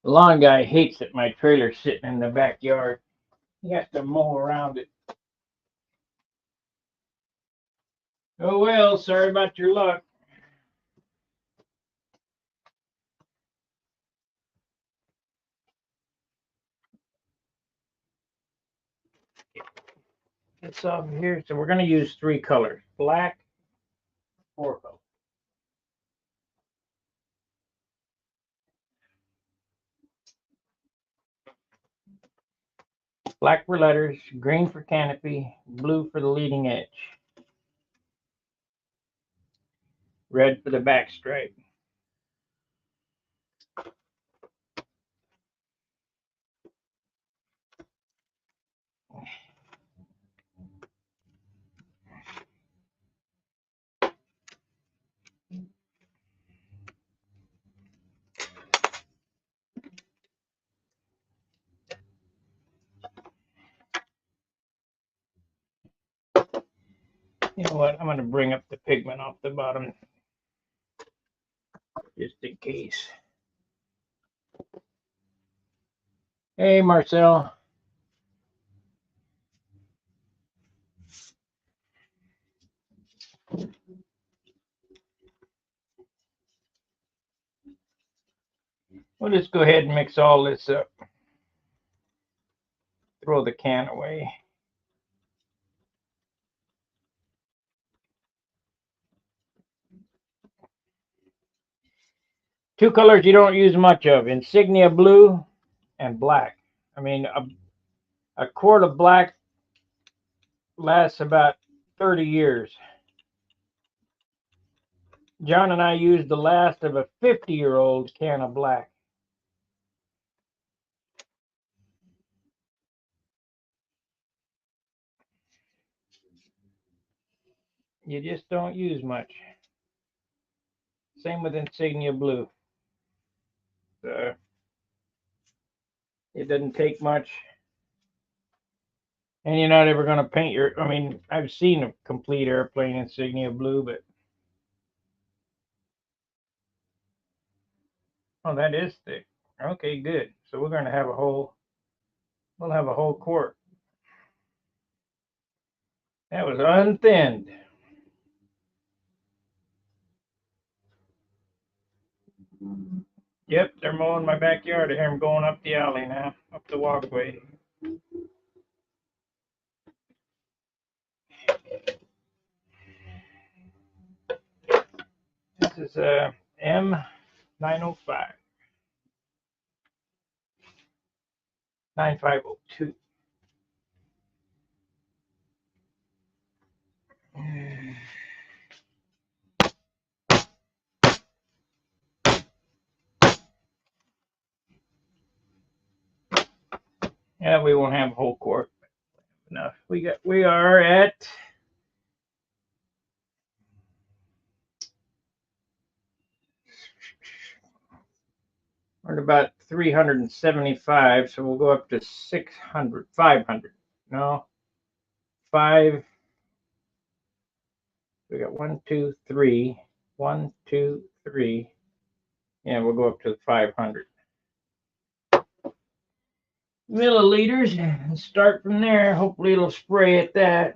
The lawn guy hates that my trailer's sitting in the backyard. He has to mow around it. Oh well, sorry about your luck. It's off here. So we're going to use 3 colors: black, 4 colors. Black for letters, green for canopy, blue for the leading edge. Red for the back stripe. You know what? I'm going to bring up the pigment off the bottom just in case. Hey, Marcel. We'll just go ahead and mix all this up. Throw the can away. Two colors you don't use much of, insignia blue and black. I mean, a quart of black lasts about 30 years. John and I used the last of a 50-year-old can of black. You just don't use much. Same with insignia blue. It doesn't take much. And you're not ever going to paint your, I mean, I've seen a complete airplane insignia blue, but oh, that is thick. Okay, good. So we're going to have we'll have a whole quart. That was unthinned. Yep, they're mowing my backyard. I hear them going up the alley now, up the walkway. This is a M905, 9502. Yeah, we won't have a whole quart. Enough. We are at we're at about 375, so we'll go up to 600, 500. No, five. We got one, two, three. 1, 2, 3. Yeah, we'll go up to 500 milliliters and start from there. Hopefully, it'll spray at that.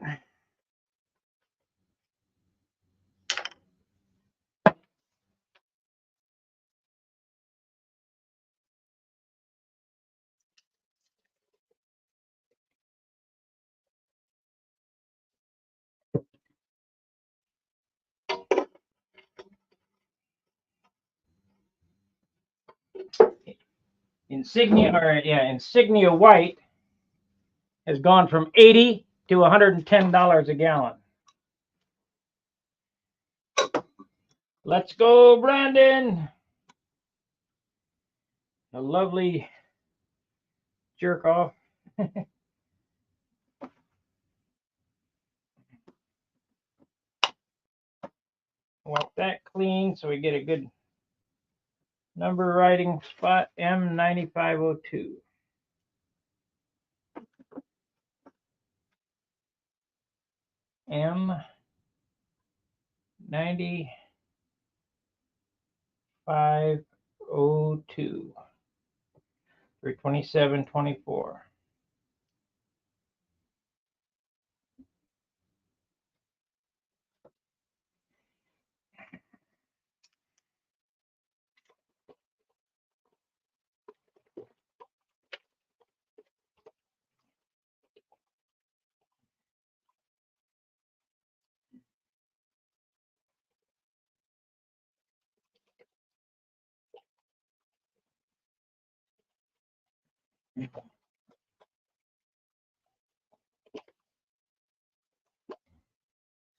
Insignia white has gone from $80 to $110 a gallon. Let's go, Brandon. A lovely jerk off. Wipe that clean so we get a good number writing spot. M9502. M9502. 327.24.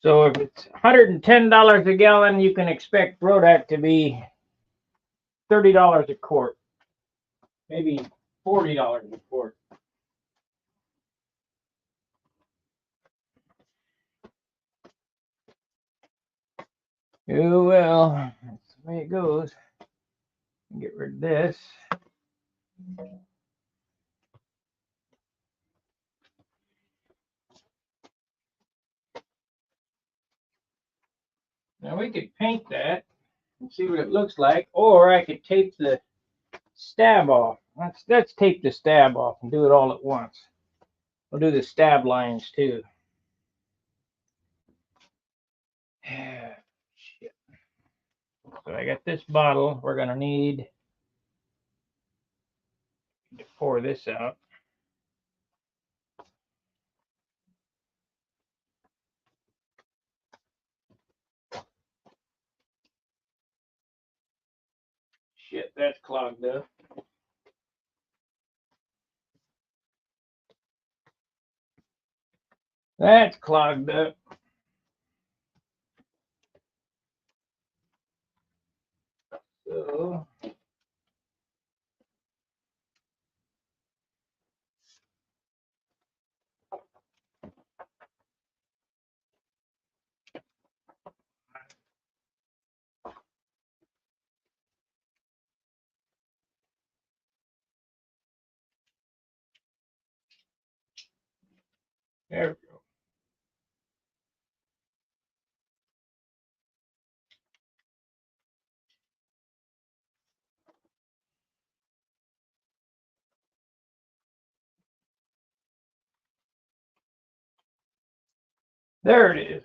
So if it's $110 a gallon, you can expect Rodak to be $30 a quart, maybe $40 a quart. Oh well, that's the way it goes. Get rid of this. Now we could paint that and see what it looks like, or I could tape the stab off. Let's tape the stab off and do it all at once. We'll do the stab lines too. Shit. So I got this bottle. We're gonna need to pour this out. Shit, that's clogged up. That's clogged up. So there we go. There it is.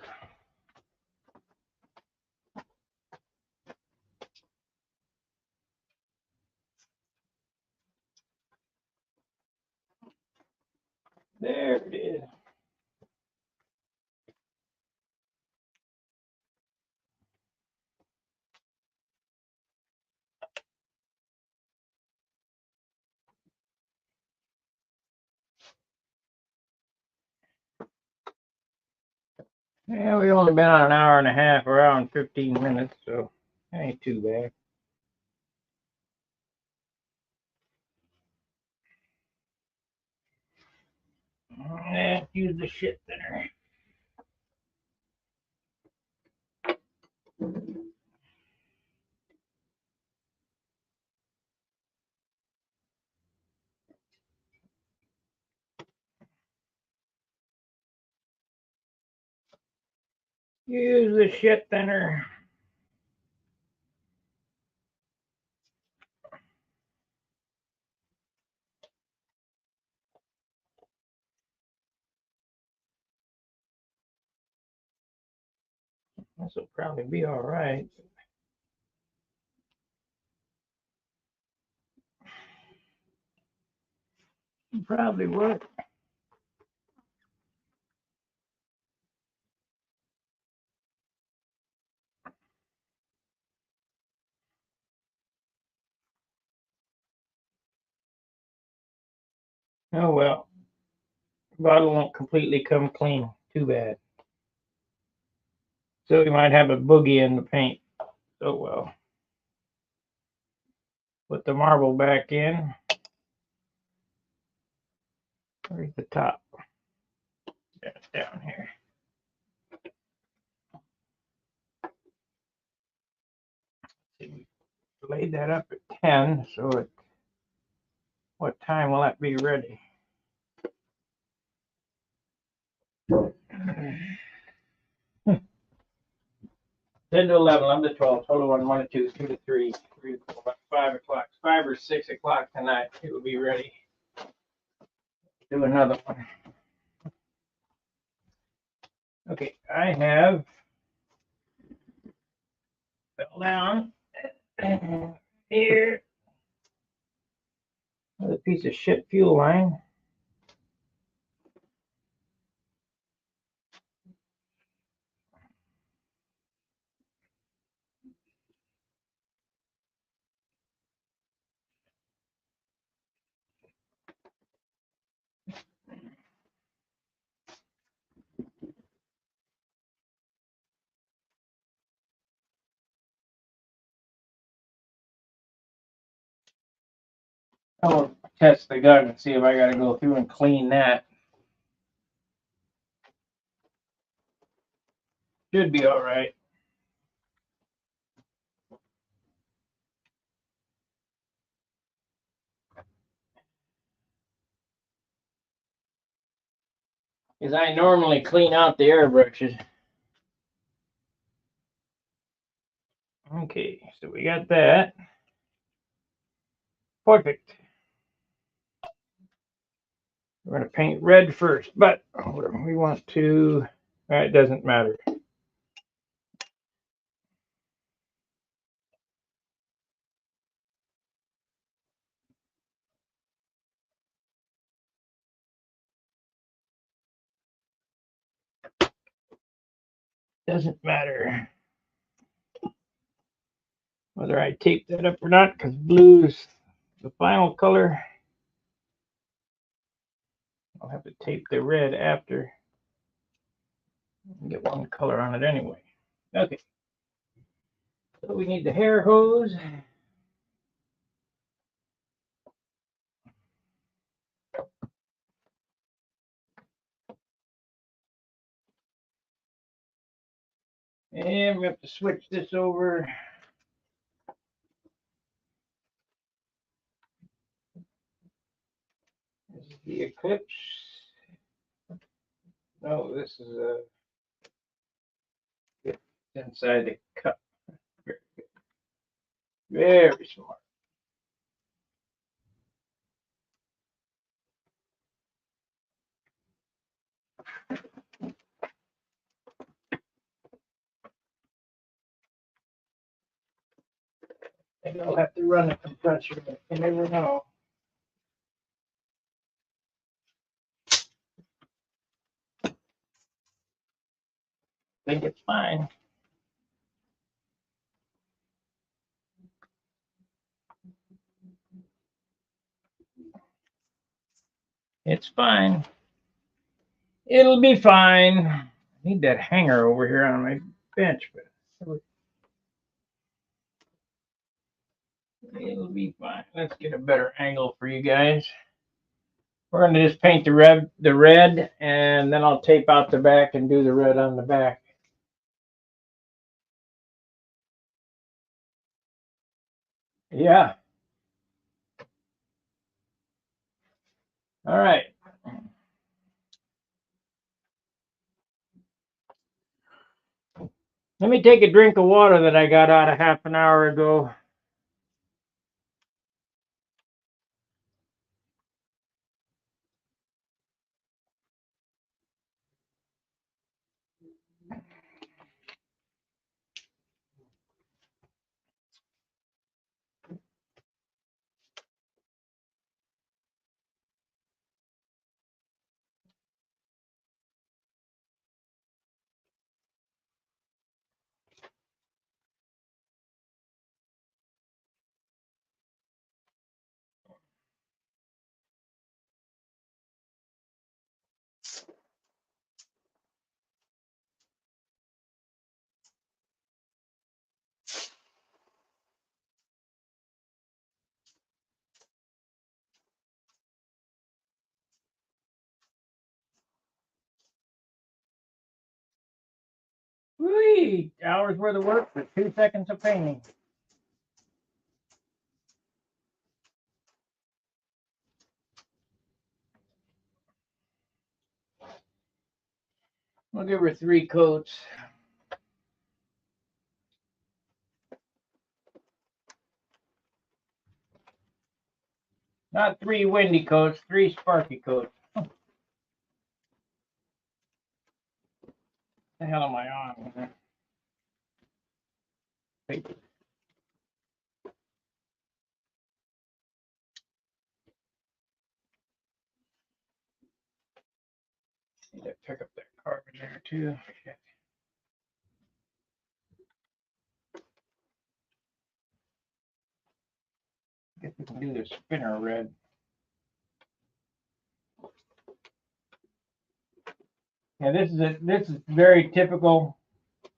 There it is. Yeah, we only been on an hour and a half, around 15 minutes, so that ain't too bad. Let's use the shit thinner. Use the shit thinner. This will probably be all right. Probably work. Oh well, bottle won't completely come clean. Too bad. So we might have a boogie in the paint. Oh well. Put the marble back in. Where's the top? That's down here. We laid that up at 10, so what time will that be ready? 10 to 11, 11 to 12, total 1 to 2, 2 to 3, 3 to 4, 5 o'clock, 5 or 6 o'clock tonight. It will be ready. Do another one. Okay, I have fell down here. Another piece of shit fuel line. I'll test the gun and see if I got to go through and clean that. Should be all right. Because I normally clean out the airbrushes. Okay, so we got that. Perfect. We're going to paint red first, but we want to, it doesn't matter. Doesn't matter whether I tape that up or not, because blue is the final color. I'll have to tape the red after. Get one color on it anyway. Okay. So we need the hair hose. And we have to switch this over. This is the Eclipse. No, this is inside the cup. Very smart. Maybe I'll have to run the compressor. You never know. I think it's fine. It's fine. It'll be fine. I need that hanger over here on my bench, but it'll be fine. Let's get a better angle for you guys. We're going to just paint the red, and then I'll tape out the back and do the red on the back. Yeah. All right. Let me take a drink of water that I got out a half an hour ago. Whee! Hours worth of work for 2 seconds of painting. We'll give her 3 coats. Not 3 windy coats, 3 sparky coats. The hell am I on? Need to pick up that carbon there too. Shit. Guess we can do the spinner red. Yeah, this is very typical. I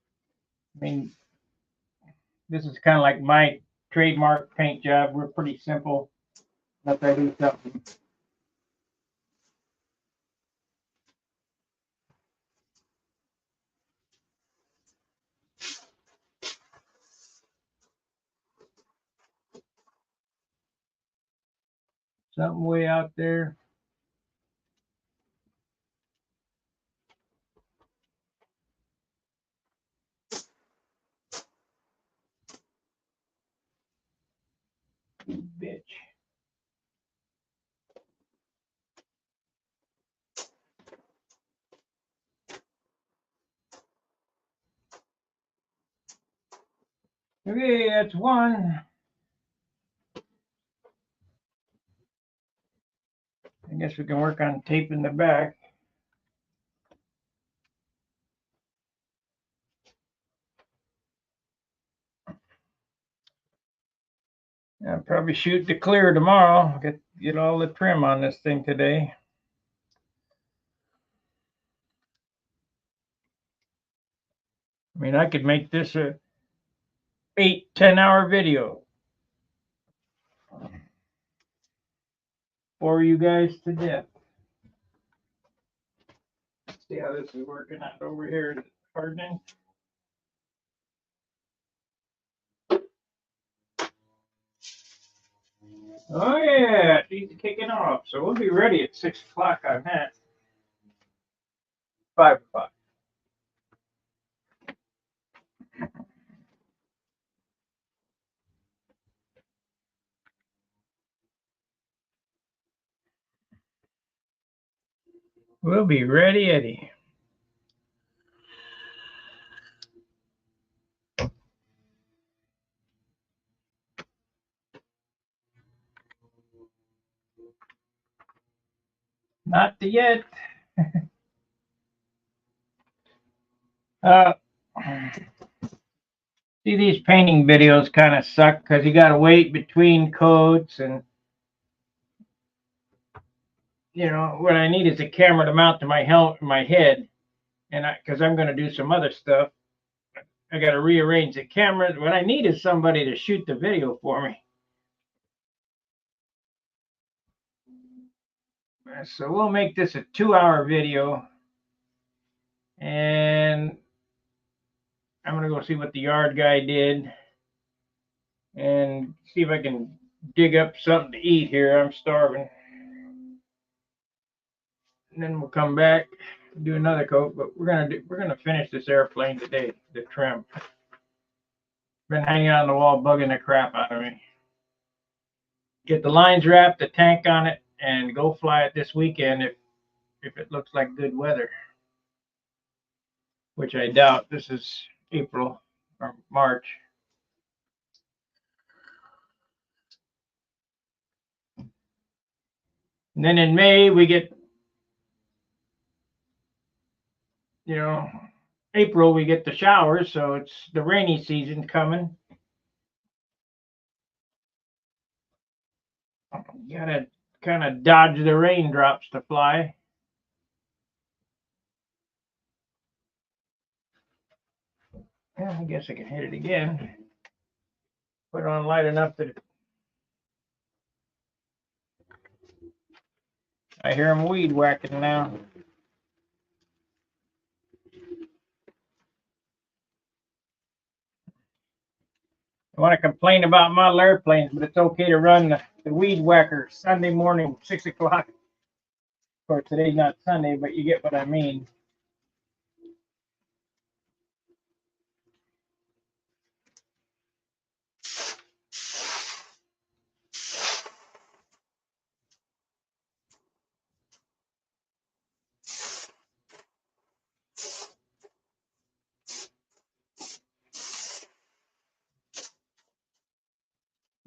mean, this is kind of like my trademark paint job. We're pretty simple. Unless I do something. Something way out there. Bitch. Okay, that's one. I guess we can work on taping the back. I'll probably shoot to clear tomorrow. Get all the trim on this thing today. I mean, I could make this a 8-10 hour video for you guys to death. Let's see how this is working out over here. Is it hardening? Oh yeah, she's kicking off. So we'll be ready at 6 o'clock on that. 5 o'clock. We'll be ready, Eddie. Not yet. Uh, see, these painting videos kind of suck because you got to wait between coats, and what I need is a camera to mount to my my head, and because I'm going to do some other stuff, I got to rearrange the camera. What I need is somebody to shoot the video for me. So we'll make this a 2-hour video, and I'm going to go see what the yard guy did and see if I can dig up something to eat here. I'm starving. And then we'll come back, do another coat, but we're gonna finish this airplane today, the trim. Been hanging on the wall bugging the crap out of me. Get the lines wrapped, the tank on it, and go fly it this weekend if it looks like good weather, which I doubt. This is April or March. And then in May we get, April we get the showers, so it's the rainy season coming. You gotta kind of dodge the raindrops to fly. Yeah, I guess I can hit it again. Put it on light enough that I hear them weed whacking now. I want to complain about model airplanes, but it's okay to run the weed whacker Sunday morning, 6 o'clock. Of course, today's not Sunday, but you get what I mean.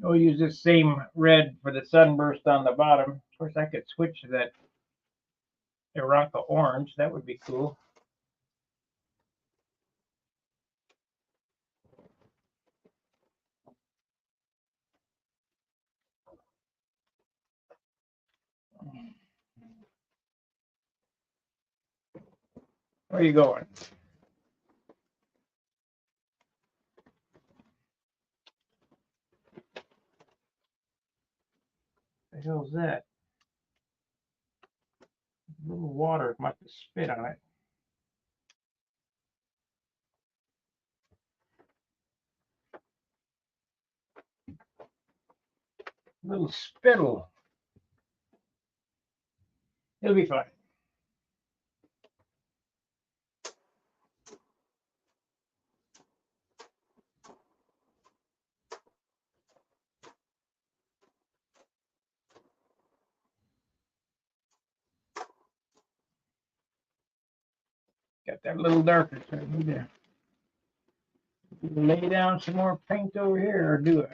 We'll use this same red for the sunburst on the bottom. Of course, I could switch to that Aranca orange. That would be cool. Where are you going? the hell's that? A little water. Might have spit on it. A little spittle. It'll be fine. Got that little darker, so I need to lay down some more paint over here, or do it.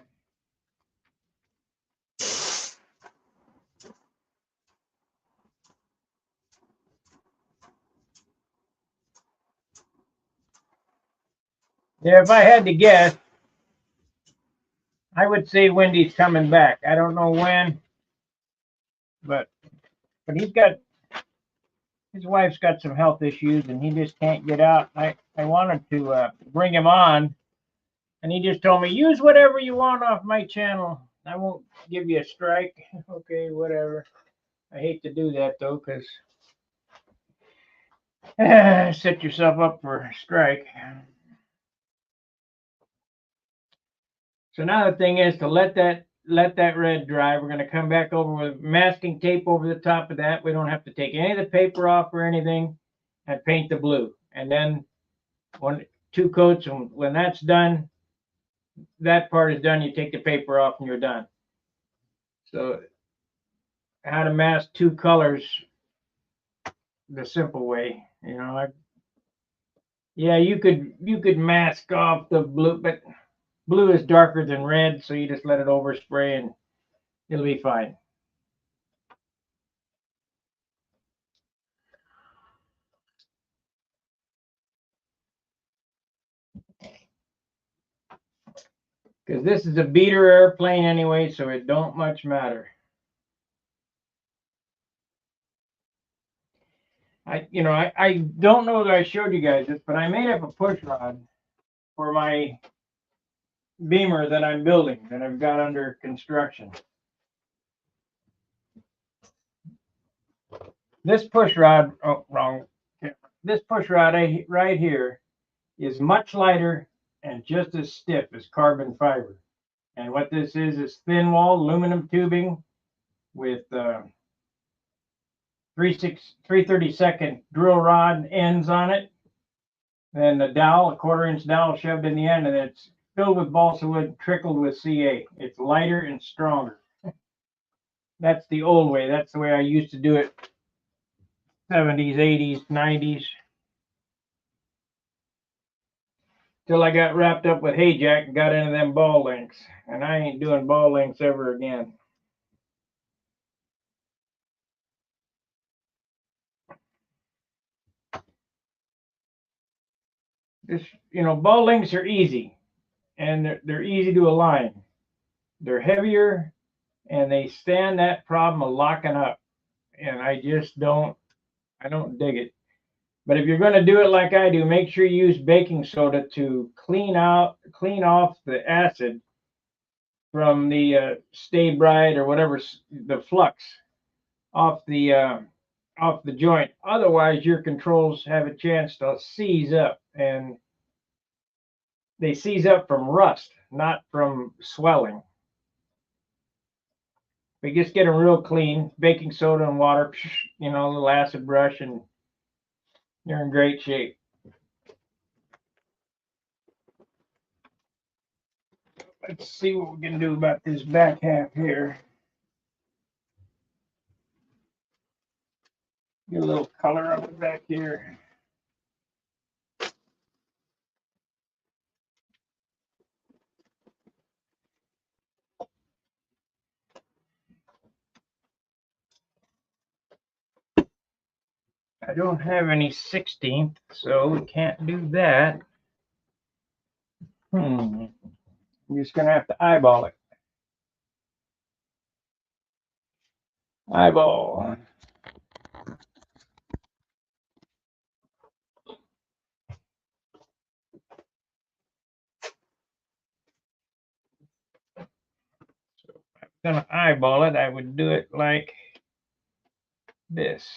Yeah, if I had to guess, I would say Wendy's coming back. I don't know when, but he's got his wife's got some health issues, and he just can't get out. I wanted to bring him on, and he just told me, use whatever you want off my channel. I won't give you a strike. Okay, whatever. I hate to do that though, because set yourself up for a strike. So now the thing is to let that red dry. We're going to come back over with masking tape over the top of that. We don't have to take any of the paper off or anything, and paint the blue. And then two coats, and when that's done, that part is done, you take the paper off and you're done. So how to mask two colors the simple way, yeah, you could mask off the blue, but blue is darker than red, so you just let it overspray and it'll be fine. Because this is a beater airplane anyway, so it don't much matter. I don't know that I showed you guys this, but I made up a push rod for my Beamer that I'm building, that I've got under construction. This push rod, oh, wrong. This push rod right here is much lighter and just as stiff as carbon fiber. And what this is thin wall aluminum tubing with 3/32 drill rod ends on it. Then the dowel, a 1/4 inch dowel shoved in the end, and it's filled with balsa wood, trickled with CA. It's lighter and stronger. That's the old way. That's the way I used to do it. 70s, 80s, 90s. Till I got wrapped up with hay jack and got into them ball links. And I ain't doing ball links ever again. This, ball links are easy, and they're easy to align. They're heavier, and they stand that problem of locking up. And I don't dig it. But if you're going to do it like I do, make sure you use baking soda to clean off the acid from the stay bright or whatever, the flux off the joint. Otherwise, your controls have a chance to seize up, and they seize up from rust, not from swelling. We just get them real clean, baking soda and water, a little acid brush, and you're in great shape. Let's see what we can do about this back half here. Get a little color on the back here. I don't have any 16th, so we can't do that. I'm just going to have to eyeball it. Eyeball. So gonna eyeball it, I would do it like this.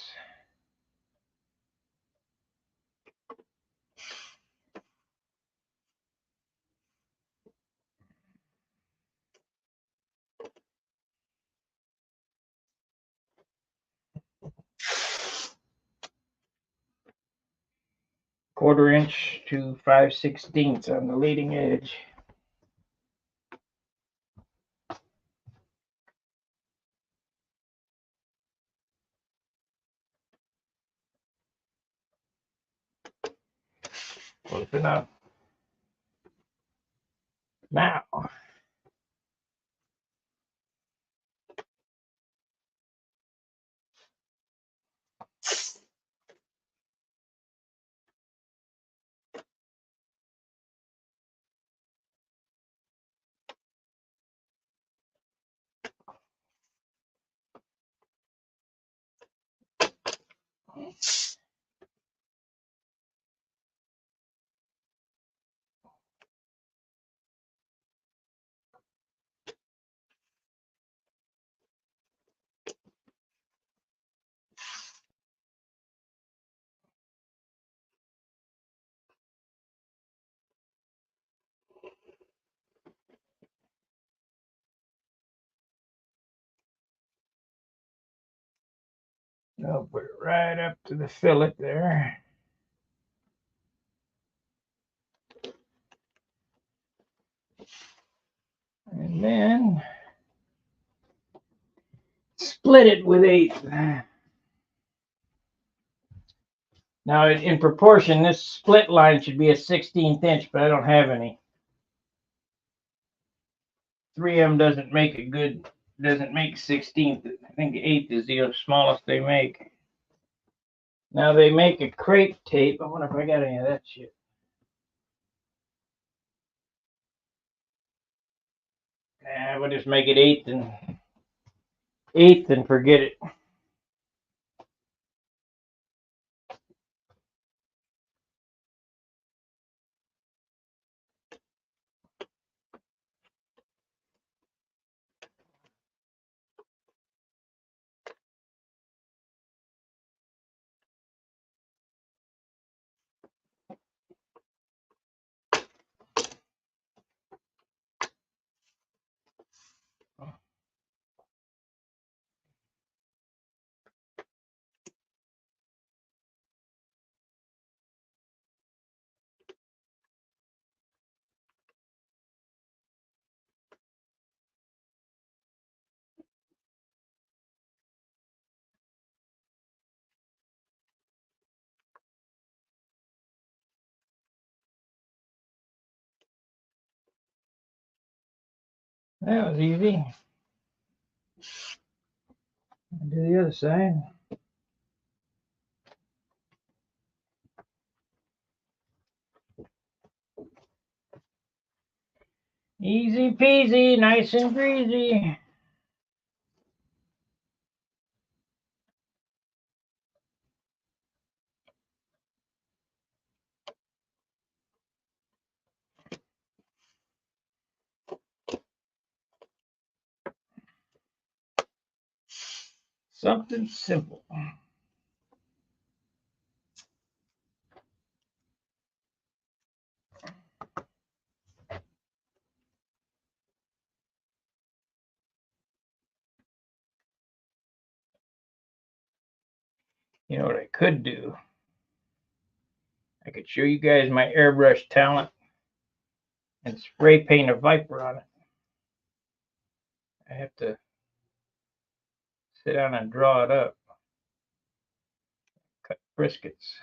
Quarter-inch to 5/16 on the leading edge. Close enough. Now, I'll put it right up to the fillet there. And then split it with 1/8. Now, in proportion, this split line should be a 16th inch, but I don't have any. 3M doesn't make 16th. I think 1/8 is the smallest they make. Now they make a crepe tape. I wonder if I got any of that shit. We'll just make it 1/8 and forget it. That was easy. I'll do the other side. Easy peasy, nice and greasy. Something simple. You know what I could do? I could show you guys my airbrush talent and spray paint a viper on it. I have to sit down and draw it up. Cut briskets.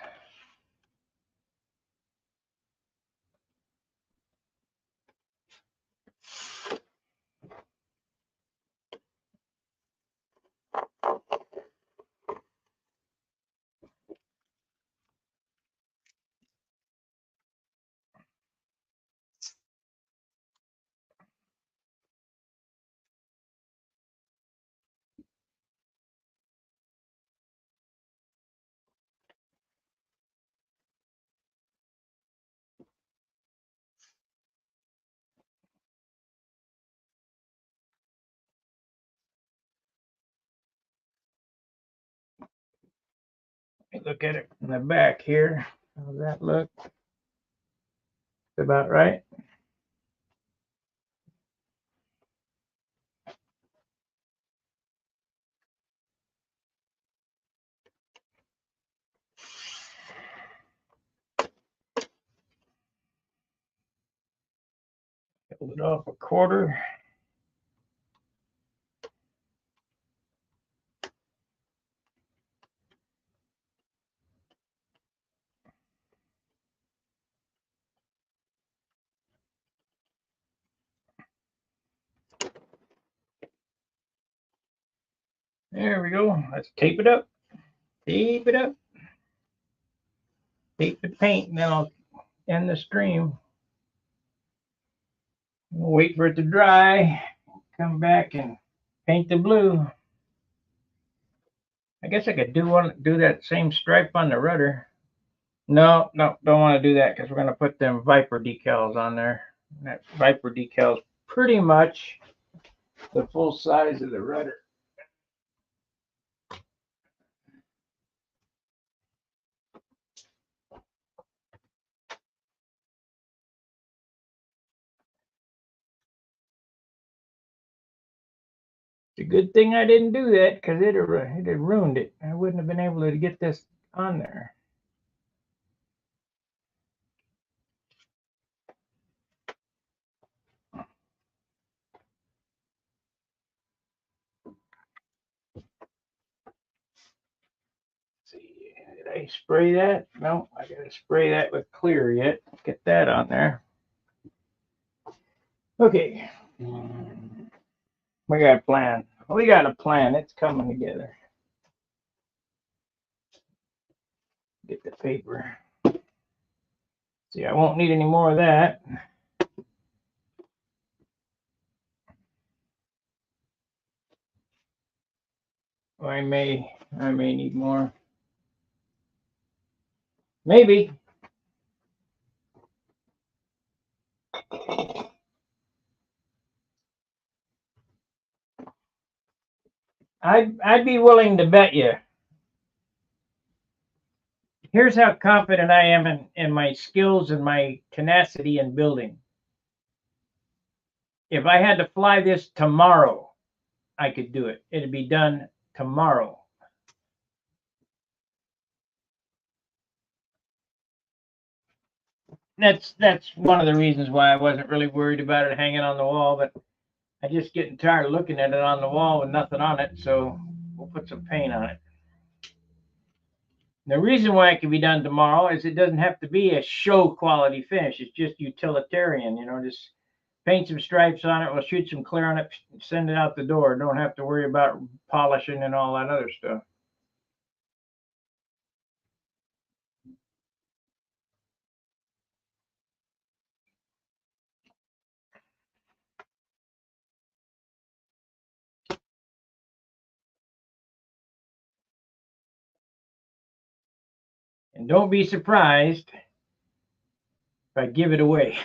Look at it in the back here. How does that look? About right. Hold it off a quarter. There we go. Let's tape it up. Tape it up. Tape the paint, and then I'll end the stream. We'll wait for it to dry. Come back and paint the blue. I guess I could do that same stripe on the rudder. No, don't want to do that because we're going to put them Viper decals on there. That Viper decal is pretty much the full size of the rudder. It's a good thing I didn't do that because it had ruined it. I wouldn't have been able to get this on there. See, did I spray that? No, I gotta spray that with clear yet. Get that on there. Okay. We got a plan. We got a plan. It's coming together. Get the paper. See, I won't need any more of that. I may need more. Maybe. I'd be willing to bet you. Here's how confident I am in my skills and my tenacity in building. If I had to fly this tomorrow, I could do it. It'd be done tomorrow. That's one of the reasons why I wasn't really worried about it hanging on the wall, but I'm just getting tired of looking at it on the wall with nothing on it, so we'll put some paint on it. The reason why it can be done tomorrow is it doesn't have to be a show quality finish. It's just utilitarian, just paint some stripes on it. We'll shoot some clear on it, send it out the door. Don't have to worry about polishing and all that other stuff. And don't be surprised if I give it away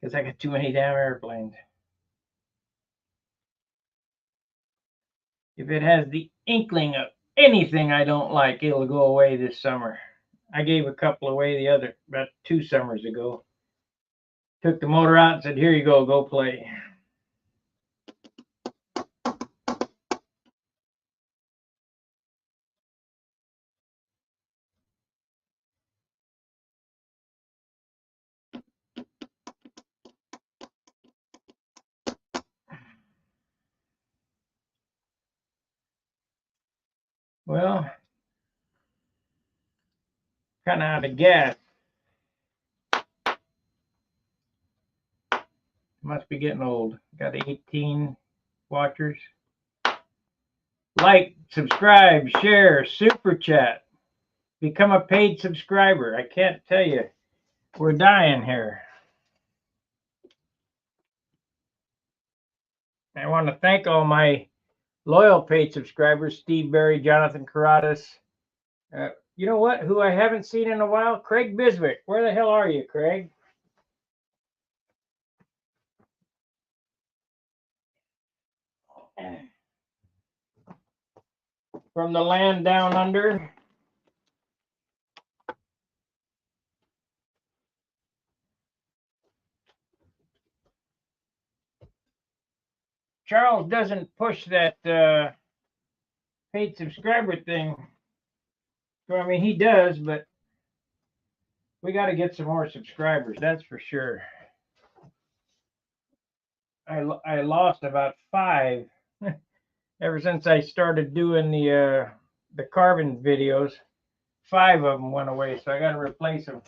because I got too many damn airplanes. If it has the inkling of anything I don't like, it'll go away this summer. I gave a couple away about 2 summers ago. Took the motor out and said, "Here you go play." Well, kind of out of gas. Must be getting old. Got 18 watchers. Like, subscribe, share, super chat. Become a paid subscriber. I can't tell you. We're dying here. I want to thank all my loyal paid subscribers, Steve Berry, Jonathan Carradas. You know what? Who I haven't seen in a while? Craig Biswick. Where the hell are you, Craig? from the land down under. Charles doesn't push that paid subscriber thing. So, I mean, he does, but we got to get some more subscribers. That's for sure. I lost about 5 ever since I started doing the carbon videos. 5 of them went away, so I got to replace them.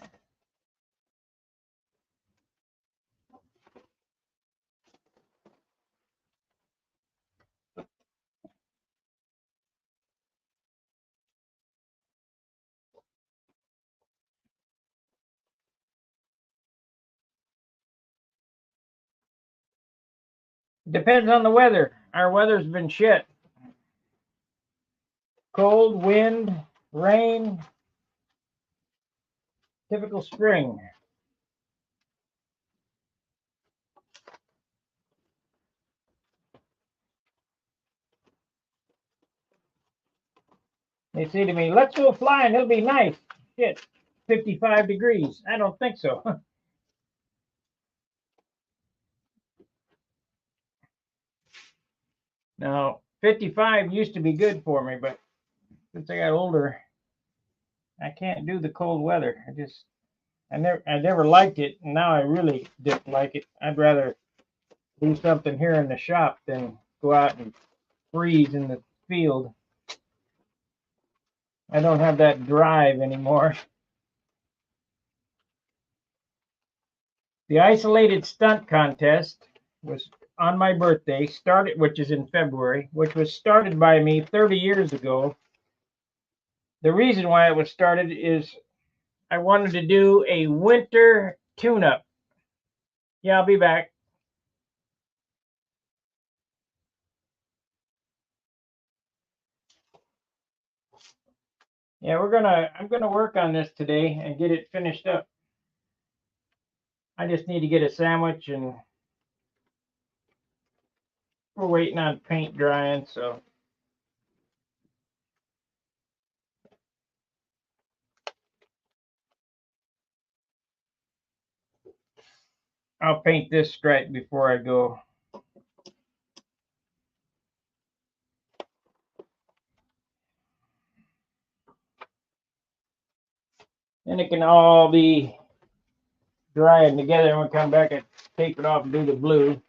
Depends on the weather. Our weather's been shit. Cold, wind, rain, typical spring. They say to me, let's go flying, it'll be nice. Shit, 55 degrees. I don't think so. Now, 55 used to be good for me, but since I got older, I can't do the cold weather. I never liked it, and now I really didn't like it. I'd rather do something here in the shop than go out and freeze in the field. I don't have that drive anymore. The isolated stunt contest was on my birthday, which is in February, which was started by me 30 years ago. The reason why it was started is I wanted to do a winter tune-up. Yeah, I'll be back. Yeah, I'm gonna work on this today and get it finished up. I just need to get a sandwich, and we're waiting on paint drying, so I'll paint this stripe before I go. Then it can all be drying together, and we'll come back and tape it off and do the blue.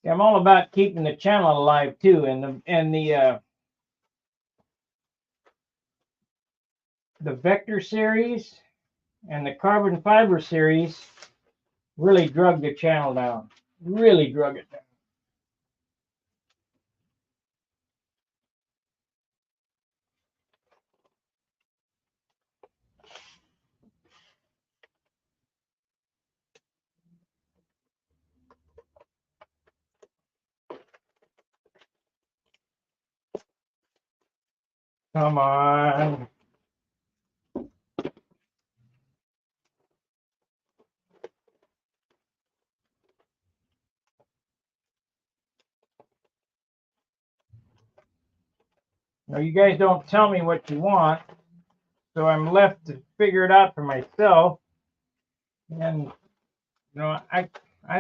Yeah, I'm all about keeping the channel alive too, and the vector series and the carbon fiber series really drug the channel down. Really drug it down. Come on. Now, you guys don't tell me what you want, so I'm left to figure it out for myself. And I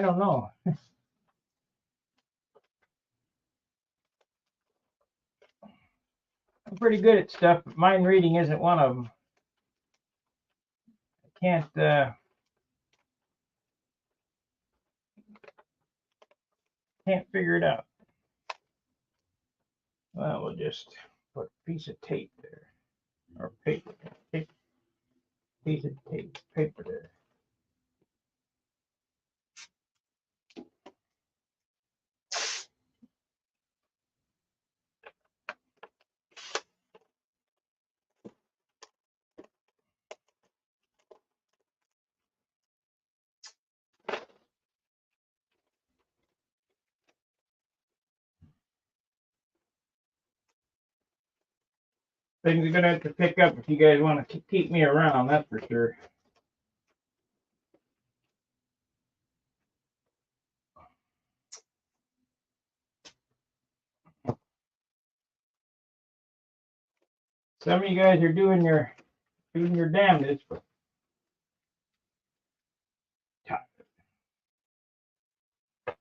don't know. I'm pretty good at stuff, but mind reading isn't one of them. I can't figure it out. Well, we'll just put a piece of tape there, or paper, piece of tape, paper there. Things are going to have to pick up if you guys want to keep me around, that's for sure. Some of you guys are doing your damnedest, but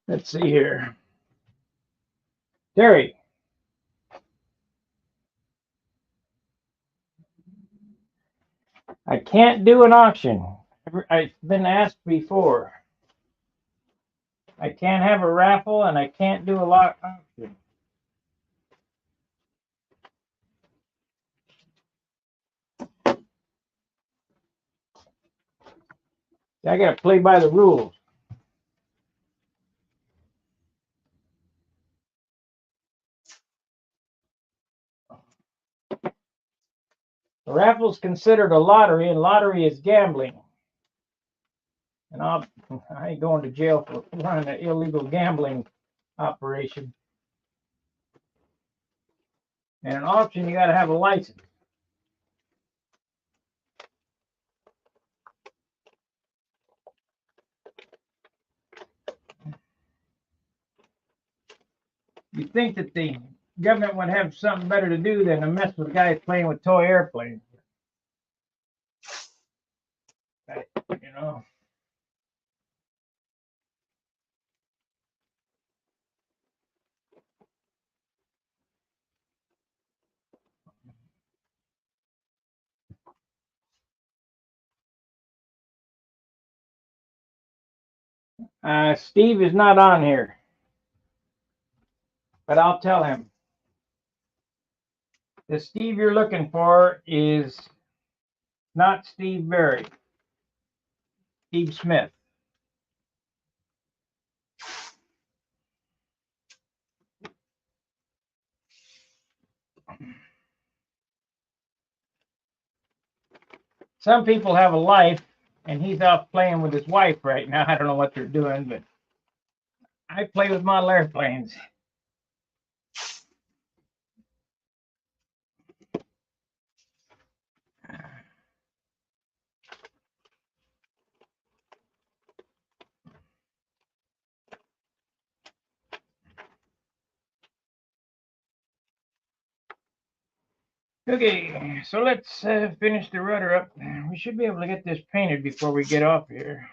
let's see here. Terry. I can't do an auction. I've been asked before. I can't have a raffle and I can't do a lot auction. I got to play by the rules. The raffle is considered a lottery, and lottery is gambling. And I ain't going to jail for running an illegal gambling operation. And an auction, you got to have a license. You'd think that the government would have something better to do than to mess with guys playing with toy airplanes. You know. Steve is not on here, but I'll tell him. The Steve you're looking for is not Steve Berry, Steve Smith. Some people have a life, and he's out playing with his wife right now. I don't know what they're doing, but I play with model airplanes. Okay, so let's finish the rudder up. We should be able to get this painted before we get off here.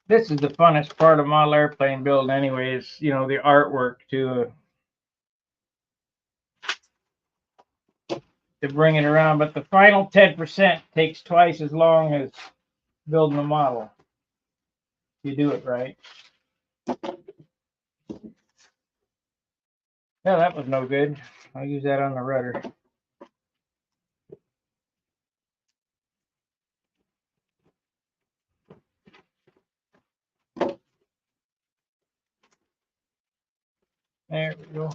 This is the funnest part of model airplane building anyways, you know, the artwork to bring it around. But the final 10% takes twice as long as building a model. You do it right. Yeah, that was no good. I'll use that on the rudder. There we go.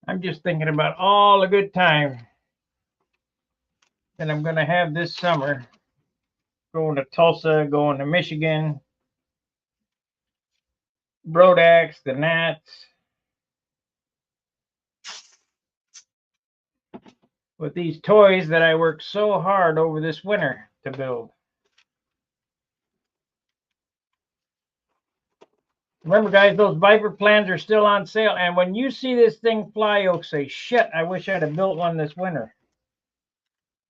I'm just thinking about all the good time that I'm going to have this summer. Going to Tulsa, going to Michigan, Brodax, the Nats. With these toys that I worked so hard over this winter to build. Remember, guys, those Viper plans are still on sale. And when you see this thing fly, you'll say, shit, I wish I'd have built one this winter.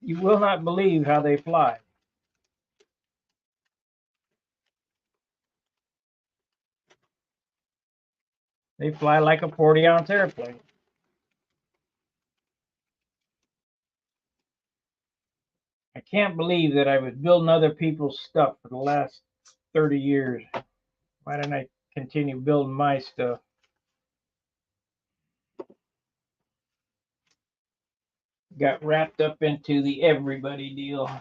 You will not believe how they fly. They fly like a 40-ounce airplane. I can't believe that I was building other people's stuff for the last 30 years. Why didn't I continue building my stuff? Got wrapped up into the everybody deal.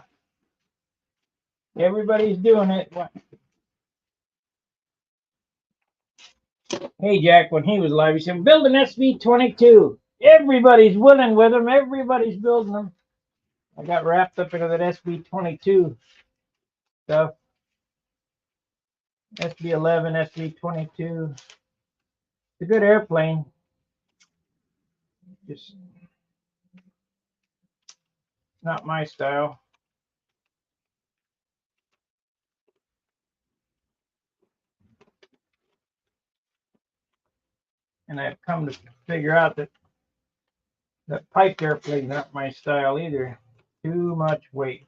Everybody's doing it. Hey, Jack, when he was alive, he said, build an SV-22. Everybody's willing with them. Everybody's building them. I got wrapped up into that SV-22. stuff. SB-11, SB-22. It's a good airplane. Just not my style. And I've come to figure out that pipe airplane's not my style either. Too much weight.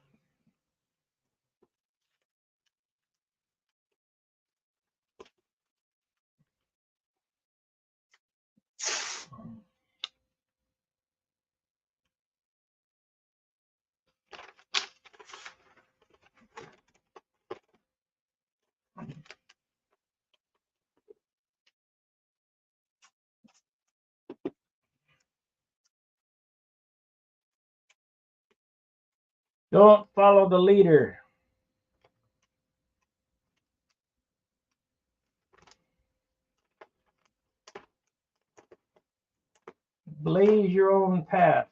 Don't follow the leader. Blaze your own path.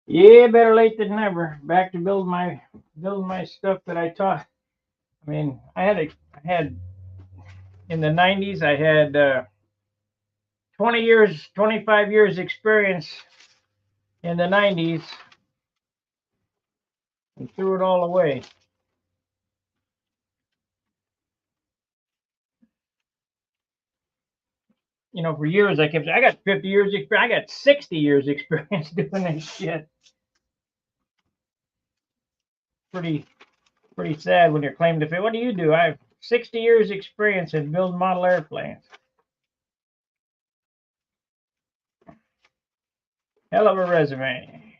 Yeah, better late than never. Back to building my stuff that I taught. I mean, I had in the 90s. I had 20 years, 25 years experience in the 90s, and threw it all away. You know, for years I kept saying, I got 50 years experience. I got 60 years experience doing this shit. Pretty sad when you're claimed to fame. What do you do? I have 60 years experience in building model airplanes. Hell of a resume.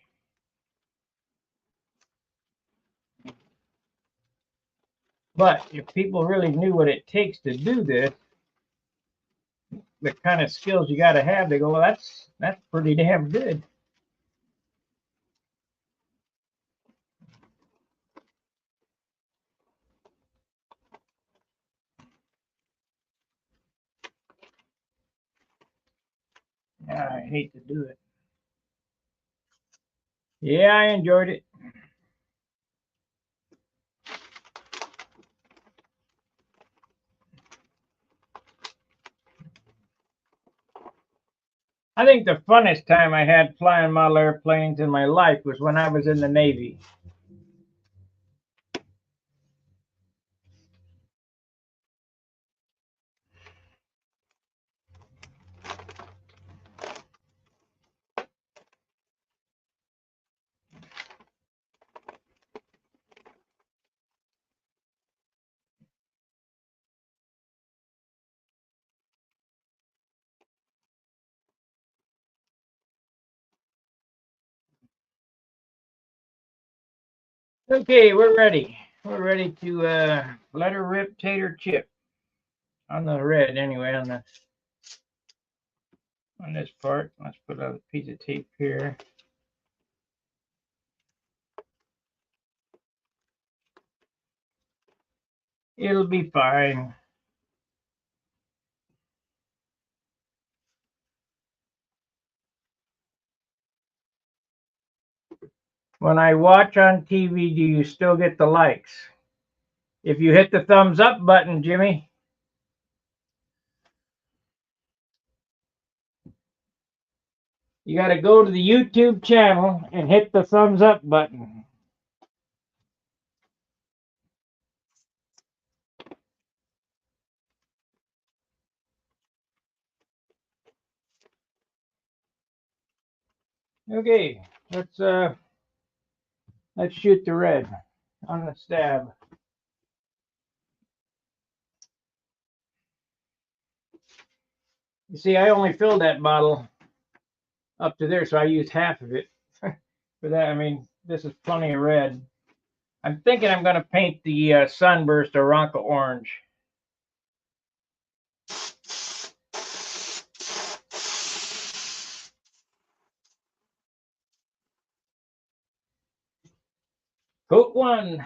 But if people really knew what it takes to do this, the kind of skills you got to have, they go, well, that's pretty damn good. Yeah, I hate to do it. Yeah, I enjoyed it. I think the funnest time I had flying model airplanes in my life was when I was in the Navy. Okay, we're ready. We're ready to let her rip tater chip on the red anyway on this part. Let's put a piece of tape here. It'll be fine. When I watch on TV, do you still get the likes? If you hit the thumbs up button, Jimmy, you got to go to the YouTube channel and hit the thumbs up button. Okay, let's shoot the red on the stab. You see, I only filled that bottle up to there, so I used half of it for that. I mean, this is plenty of red. I'm thinking I'm going to paint the sunburst Aranca orange. Coat one.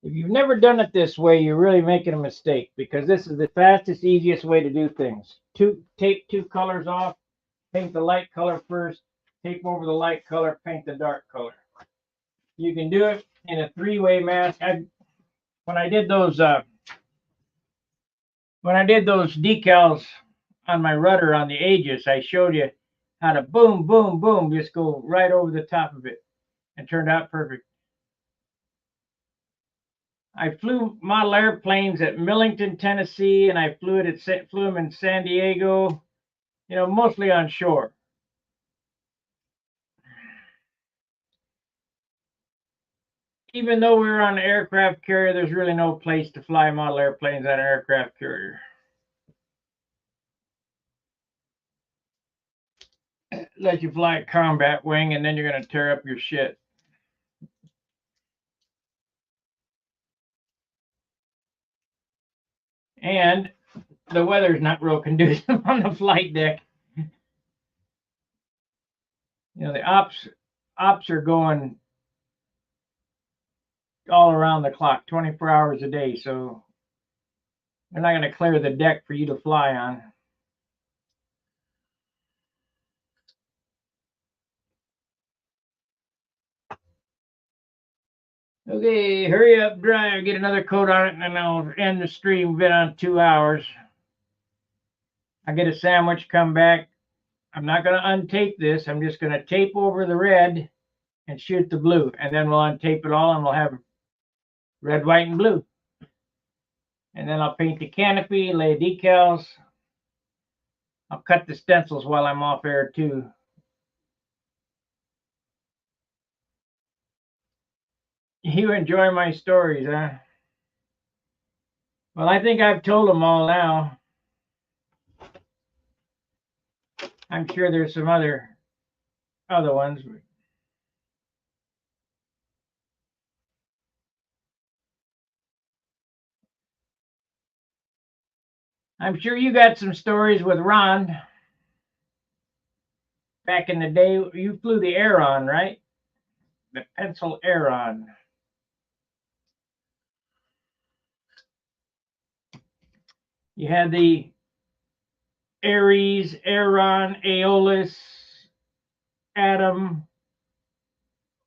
If you've never done it this way, you're really making a mistake because this is the fastest, easiest way to do things. Tape two colors off, paint the light color first, tape over the light color, paint the dark color. You can do it in a three-way mask. When I did those decals on my rudder on the Aegis, I showed you how to boom, boom, boom, just go right over the top of it, and turned out perfect. I flew model airplanes at Millington, Tennessee, and I flew them in San Diego. Mostly on shore. Even though we were on an aircraft carrier, there's really no place to fly model airplanes on an aircraft carrier. Let you fly a combat wing, and then you're going to tear up your shit. And the weather's not real conducive on the flight deck. The ops are going all around the clock, 24 hours a day, so they're not going to clear the deck for you to fly on. Okay, hurry up, drive, get another coat on it, and then I'll end the stream. Been on 2 hours. I get a sandwich, come back. I'm not going to untape this. I'm just going to tape over the red and shoot the blue. And then we'll untape it all and we'll have red, white, and blue. And then I'll paint the canopy, lay decals. I'll cut the stencils while I'm off air too. You enjoy my stories, huh? Well, I think I've told them all now. I'm sure there's some other ones. I'm sure you got some stories with Ron. Back in the day, you flew the Aeron, right? The pencil Aeron. You had the Ares, Aeron, Aeolus, Atom.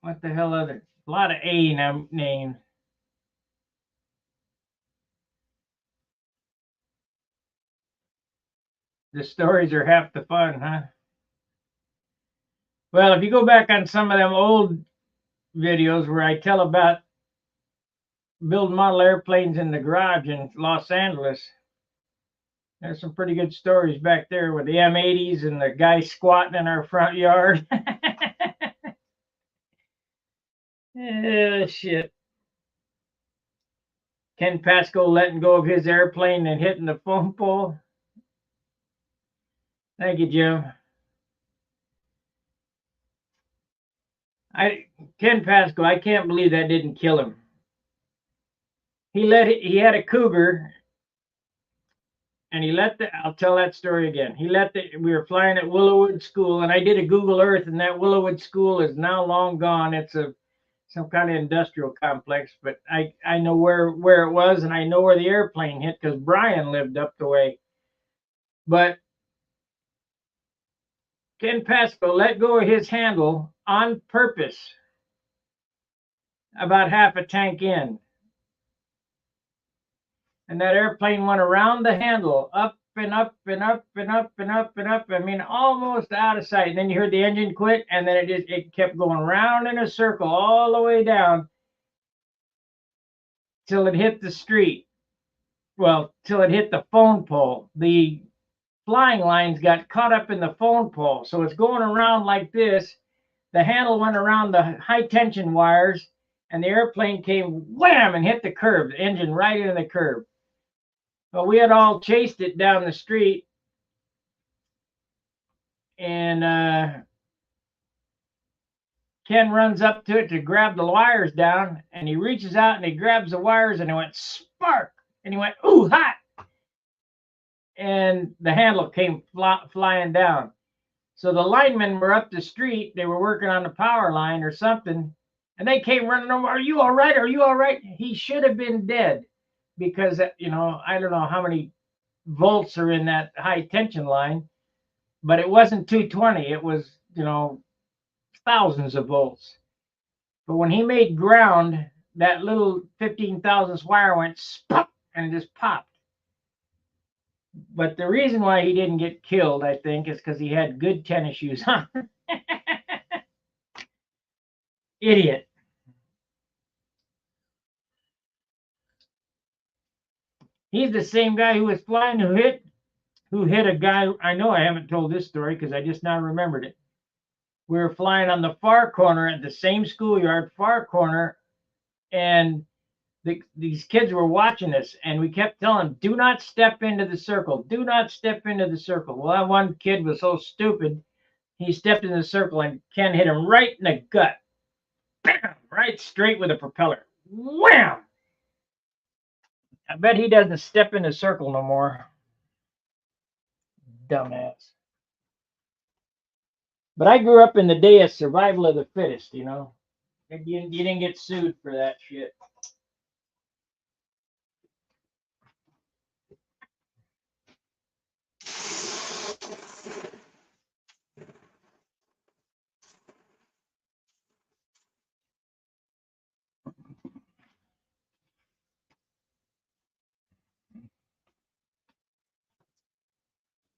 What the hell other? A lot of A names. The stories are half the fun, huh? Well, if you go back on some of them old videos where I tell about building model airplanes in the garage in Los Angeles, there's some pretty good stories back there with the M80s and the guy squatting in our front yard. Shit. Ken Pasco letting go of his airplane and hitting the phone pole. Thank you, Jim. Ken Pasco, I can't believe that didn't kill him. He had a cougar, and I'll tell that story again. We were flying at Willowwood School, and I did a Google Earth, and that Willowwood School is now long gone. It's some kind of industrial complex, but I know where it was, and I know where the airplane hit because Brian lived up the way. But Ken Pasco let go of his handle on purpose about half a tank in. And that airplane went around the handle, up and up and up and up and up and up. I mean, almost out of sight. And then you heard the engine quit, and then it kept going round in a circle all the way down till it hit the street. Well, till it hit the phone pole. The flying lines got caught up in the phone pole. So it's going around like this. The handle went around the high tension wires, and the airplane came wham and hit the curb, the engine right into the curb. Well, we had all chased it down the street, and Ken runs up to it to grab the wires down, and he reaches out and he grabs the wires, and it went spark, and he went, ooh, hot, and the handle came flying down. So the linemen were up the street. They were working on the power line or something, and they came running over. Are you all right? Are you all right? He should have been dead because, I don't know how many volts are in that high tension line, but it wasn't 220. It was, thousands of volts. But when he made ground, that little 15 thousandths wire went spop and just popped. But the reason why he didn't get killed, I think, is because he had good tennis shoes on. Idiot. He's the same guy who was flying who hit a guy. I know I haven't told this story because I just now remembered it. We were flying on the far corner at the same schoolyard, far corner, and these kids were watching us, and we kept telling them, do not step into the circle. Do not step into the circle. Well, that one kid was so stupid, he stepped in the circle, and Ken hit him right in the gut. Bam! Right straight with a propeller. Wham! I bet he doesn't step in the circle no more. Dumbass. But I grew up in the day of survival of the fittest, You didn't get sued for that shit.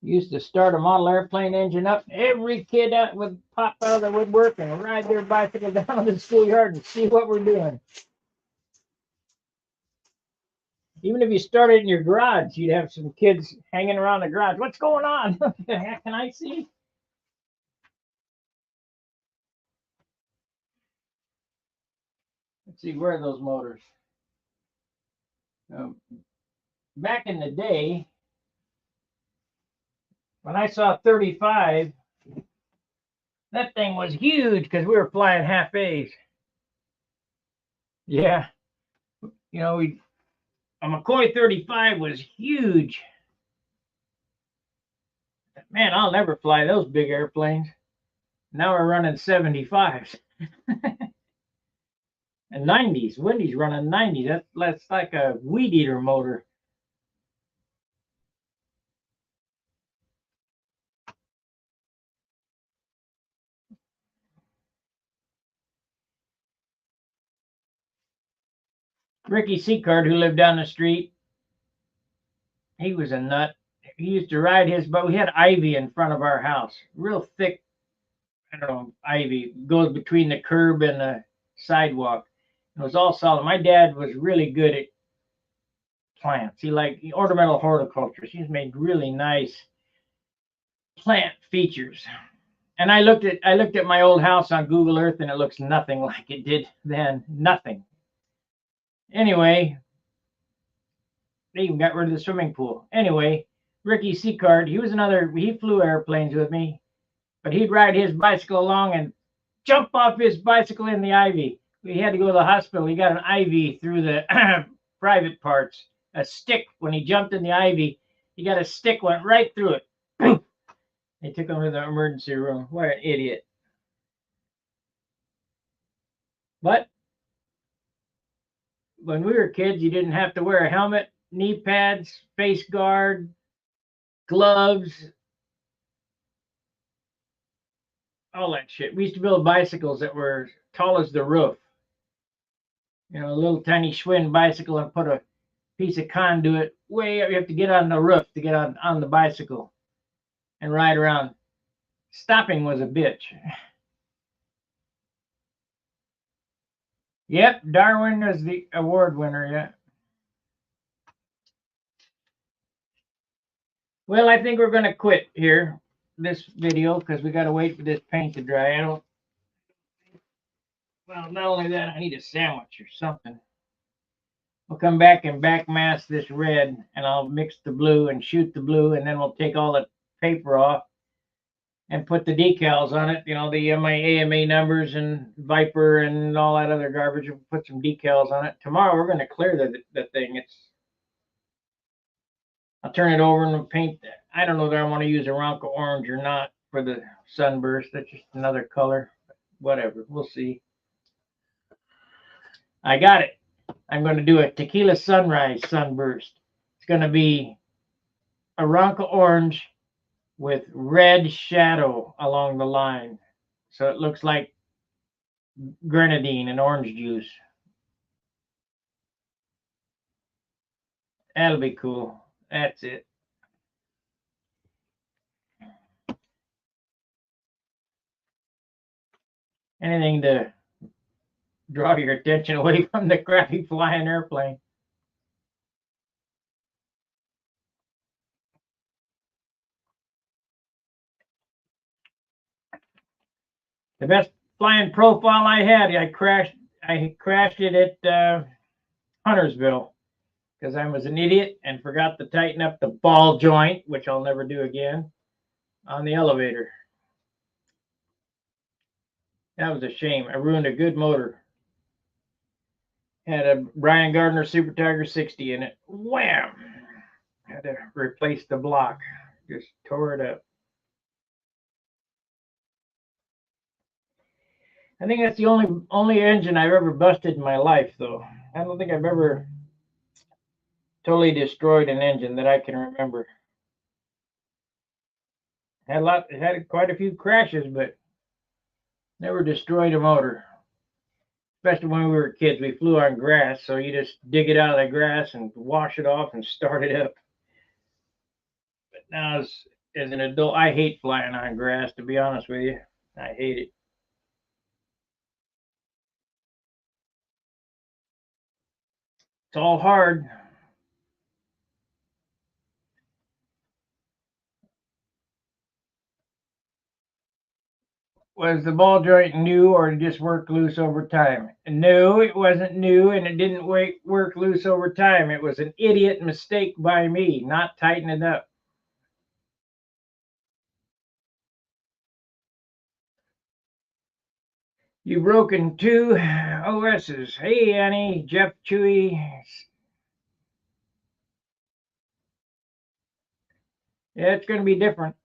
Used to start a model airplane engine up. Every kid out would pop out of the woodwork and ride their bicycle down to the schoolyard and see what we're doing. Even if you started in your garage, you'd have some kids hanging around the garage. What's going on? Can I see? Let's see, where are those motors? Back in the day, when I saw 35, that thing was huge because we were flying half A's. Yeah. A McCoy 35 was huge. Man, I'll never fly those big airplanes. Now we're running 75s. And 90s. Wendy's running 90. That's like a weed eater motor. Ricky Seacard, who lived down the street, he was a nut. He used to ride his boat. We had ivy in front of our house, real thick, I don't know, ivy goes between the curb and the sidewalk. It was all solid. My dad was really good at plants. He liked ornamental horticulture. He's made really nice plant features. And I looked at my old house on Google Earth, and it looks nothing like it did then. Nothing. Anyway, they even got rid of the swimming pool. Anyway, Ricky Seacard, he flew airplanes with me, but he'd ride his bicycle along and jump off his bicycle in the ivy. We had to go to the hospital. He got an IV through the private parts. A stick, when he jumped in the ivy, he got a stick, went right through it. They took him to the emergency room. What an idiot. But when we were kids, you didn't have to wear a helmet, knee pads, face guard, gloves, all that shit. We used to build bicycles that were tall as the roof. A little tiny Schwinn bicycle, and put a piece of conduit way up. You have to get on the roof to get on the bicycle and ride around. Stopping was a bitch. Yep, Darwin was the award winner, yeah. Well, I think we're going to quit here, this video, because we got to wait for this paint to dry. Well, not only that, I need a sandwich or something. We'll come back and back mask this red, and I'll mix the blue and shoot the blue, and then we'll take all the paper off and put the decals on it. You know, the my AMA numbers and Viper and all that other garbage. We'll put some decals on it. Tomorrow we're going to clear the thing. I'll turn it over and paint. I don't know that I want to use Aranca orange or not for the sunburst. That's just another color. Whatever. We'll see. I got it. I'm going to do a tequila sunrise sunburst. It's going to be Aranca orange with red shadow along the line. So it looks like grenadine and orange juice. That'll be cool. That's it. Anything to draw your attention away from the crappy flying airplane. The best flying profile I had, I crashed it at Huntersville because I was an idiot and forgot to tighten up the ball joint, which I'll never do again, on the elevator. That was a shame. I ruined a good motor. Had a Brian Gardner Super Tiger 60 in it. Wham! Had to replace the block. Just tore it up. I think that's the only engine I've ever busted in my life, though. I don't think I've ever totally destroyed an engine that I can remember. Had quite a few crashes, but never destroyed a motor. Especially when we were kids, we flew on grass, so you just dig it out of the grass and wash it off and start it up. But now, as an adult, I hate flying on grass. To be honest with you, I hate it. It's all hard. Was the ball joint new or did it just work loose over time? No, it wasn't new and it didn't work loose over time. It was an idiot mistake by me, not tighten it up. You've broken 2 OSs. Hey, Annie, Jeff Chewy. Yeah, it's going to be different.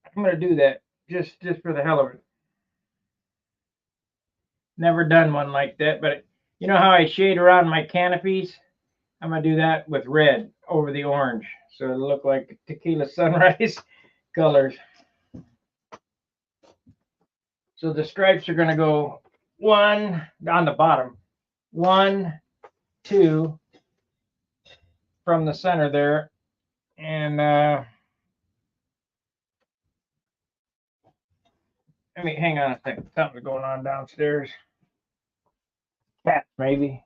I'm going to do that just for the hell of it. Never done one like that, but you know how I shade around my canopies? I'm going to do that with red over the orange. So it'll look like tequila sunrise colors. So the stripes are going to go 1 on the bottom, 1, 2 from the center there, and I mean, hang on a second. Something's going on downstairs. Cat, maybe.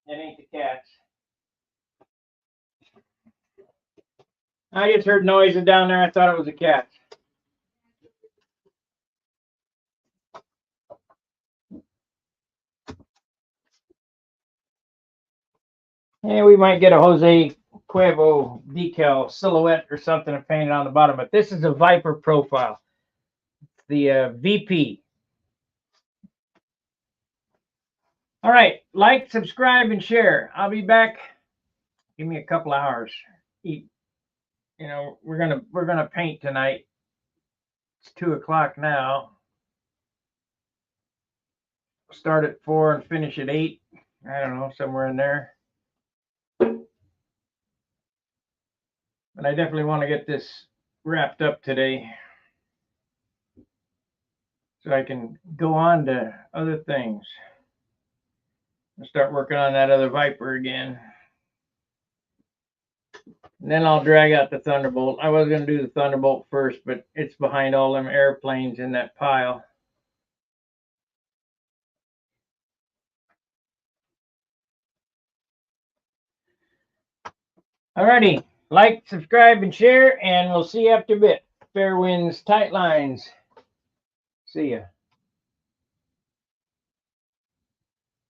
It ain't the cats. I just heard noises down there. I thought it was a cat. Yeah, we might get a Jose Cuervo decal silhouette or something and paint it on the bottom. But this is a Viper profile. The VP. All right, like, subscribe, and share. I'll be back. Give me a couple hours. Eat. You know, we're gonna paint tonight. It's 2 o'clock now. Start at 4 and finish at 8. I don't know, somewhere in there. But I definitely want to get this wrapped up today so I can go on to other things. I'll start working on that other Viper again. And then I'll drag out the Thunderbolt. I was going to do the Thunderbolt first, but it's behind all them airplanes in that pile. Alrighty, like, subscribe, and share, and we'll see you after a bit. Fair winds, tight lines. See ya.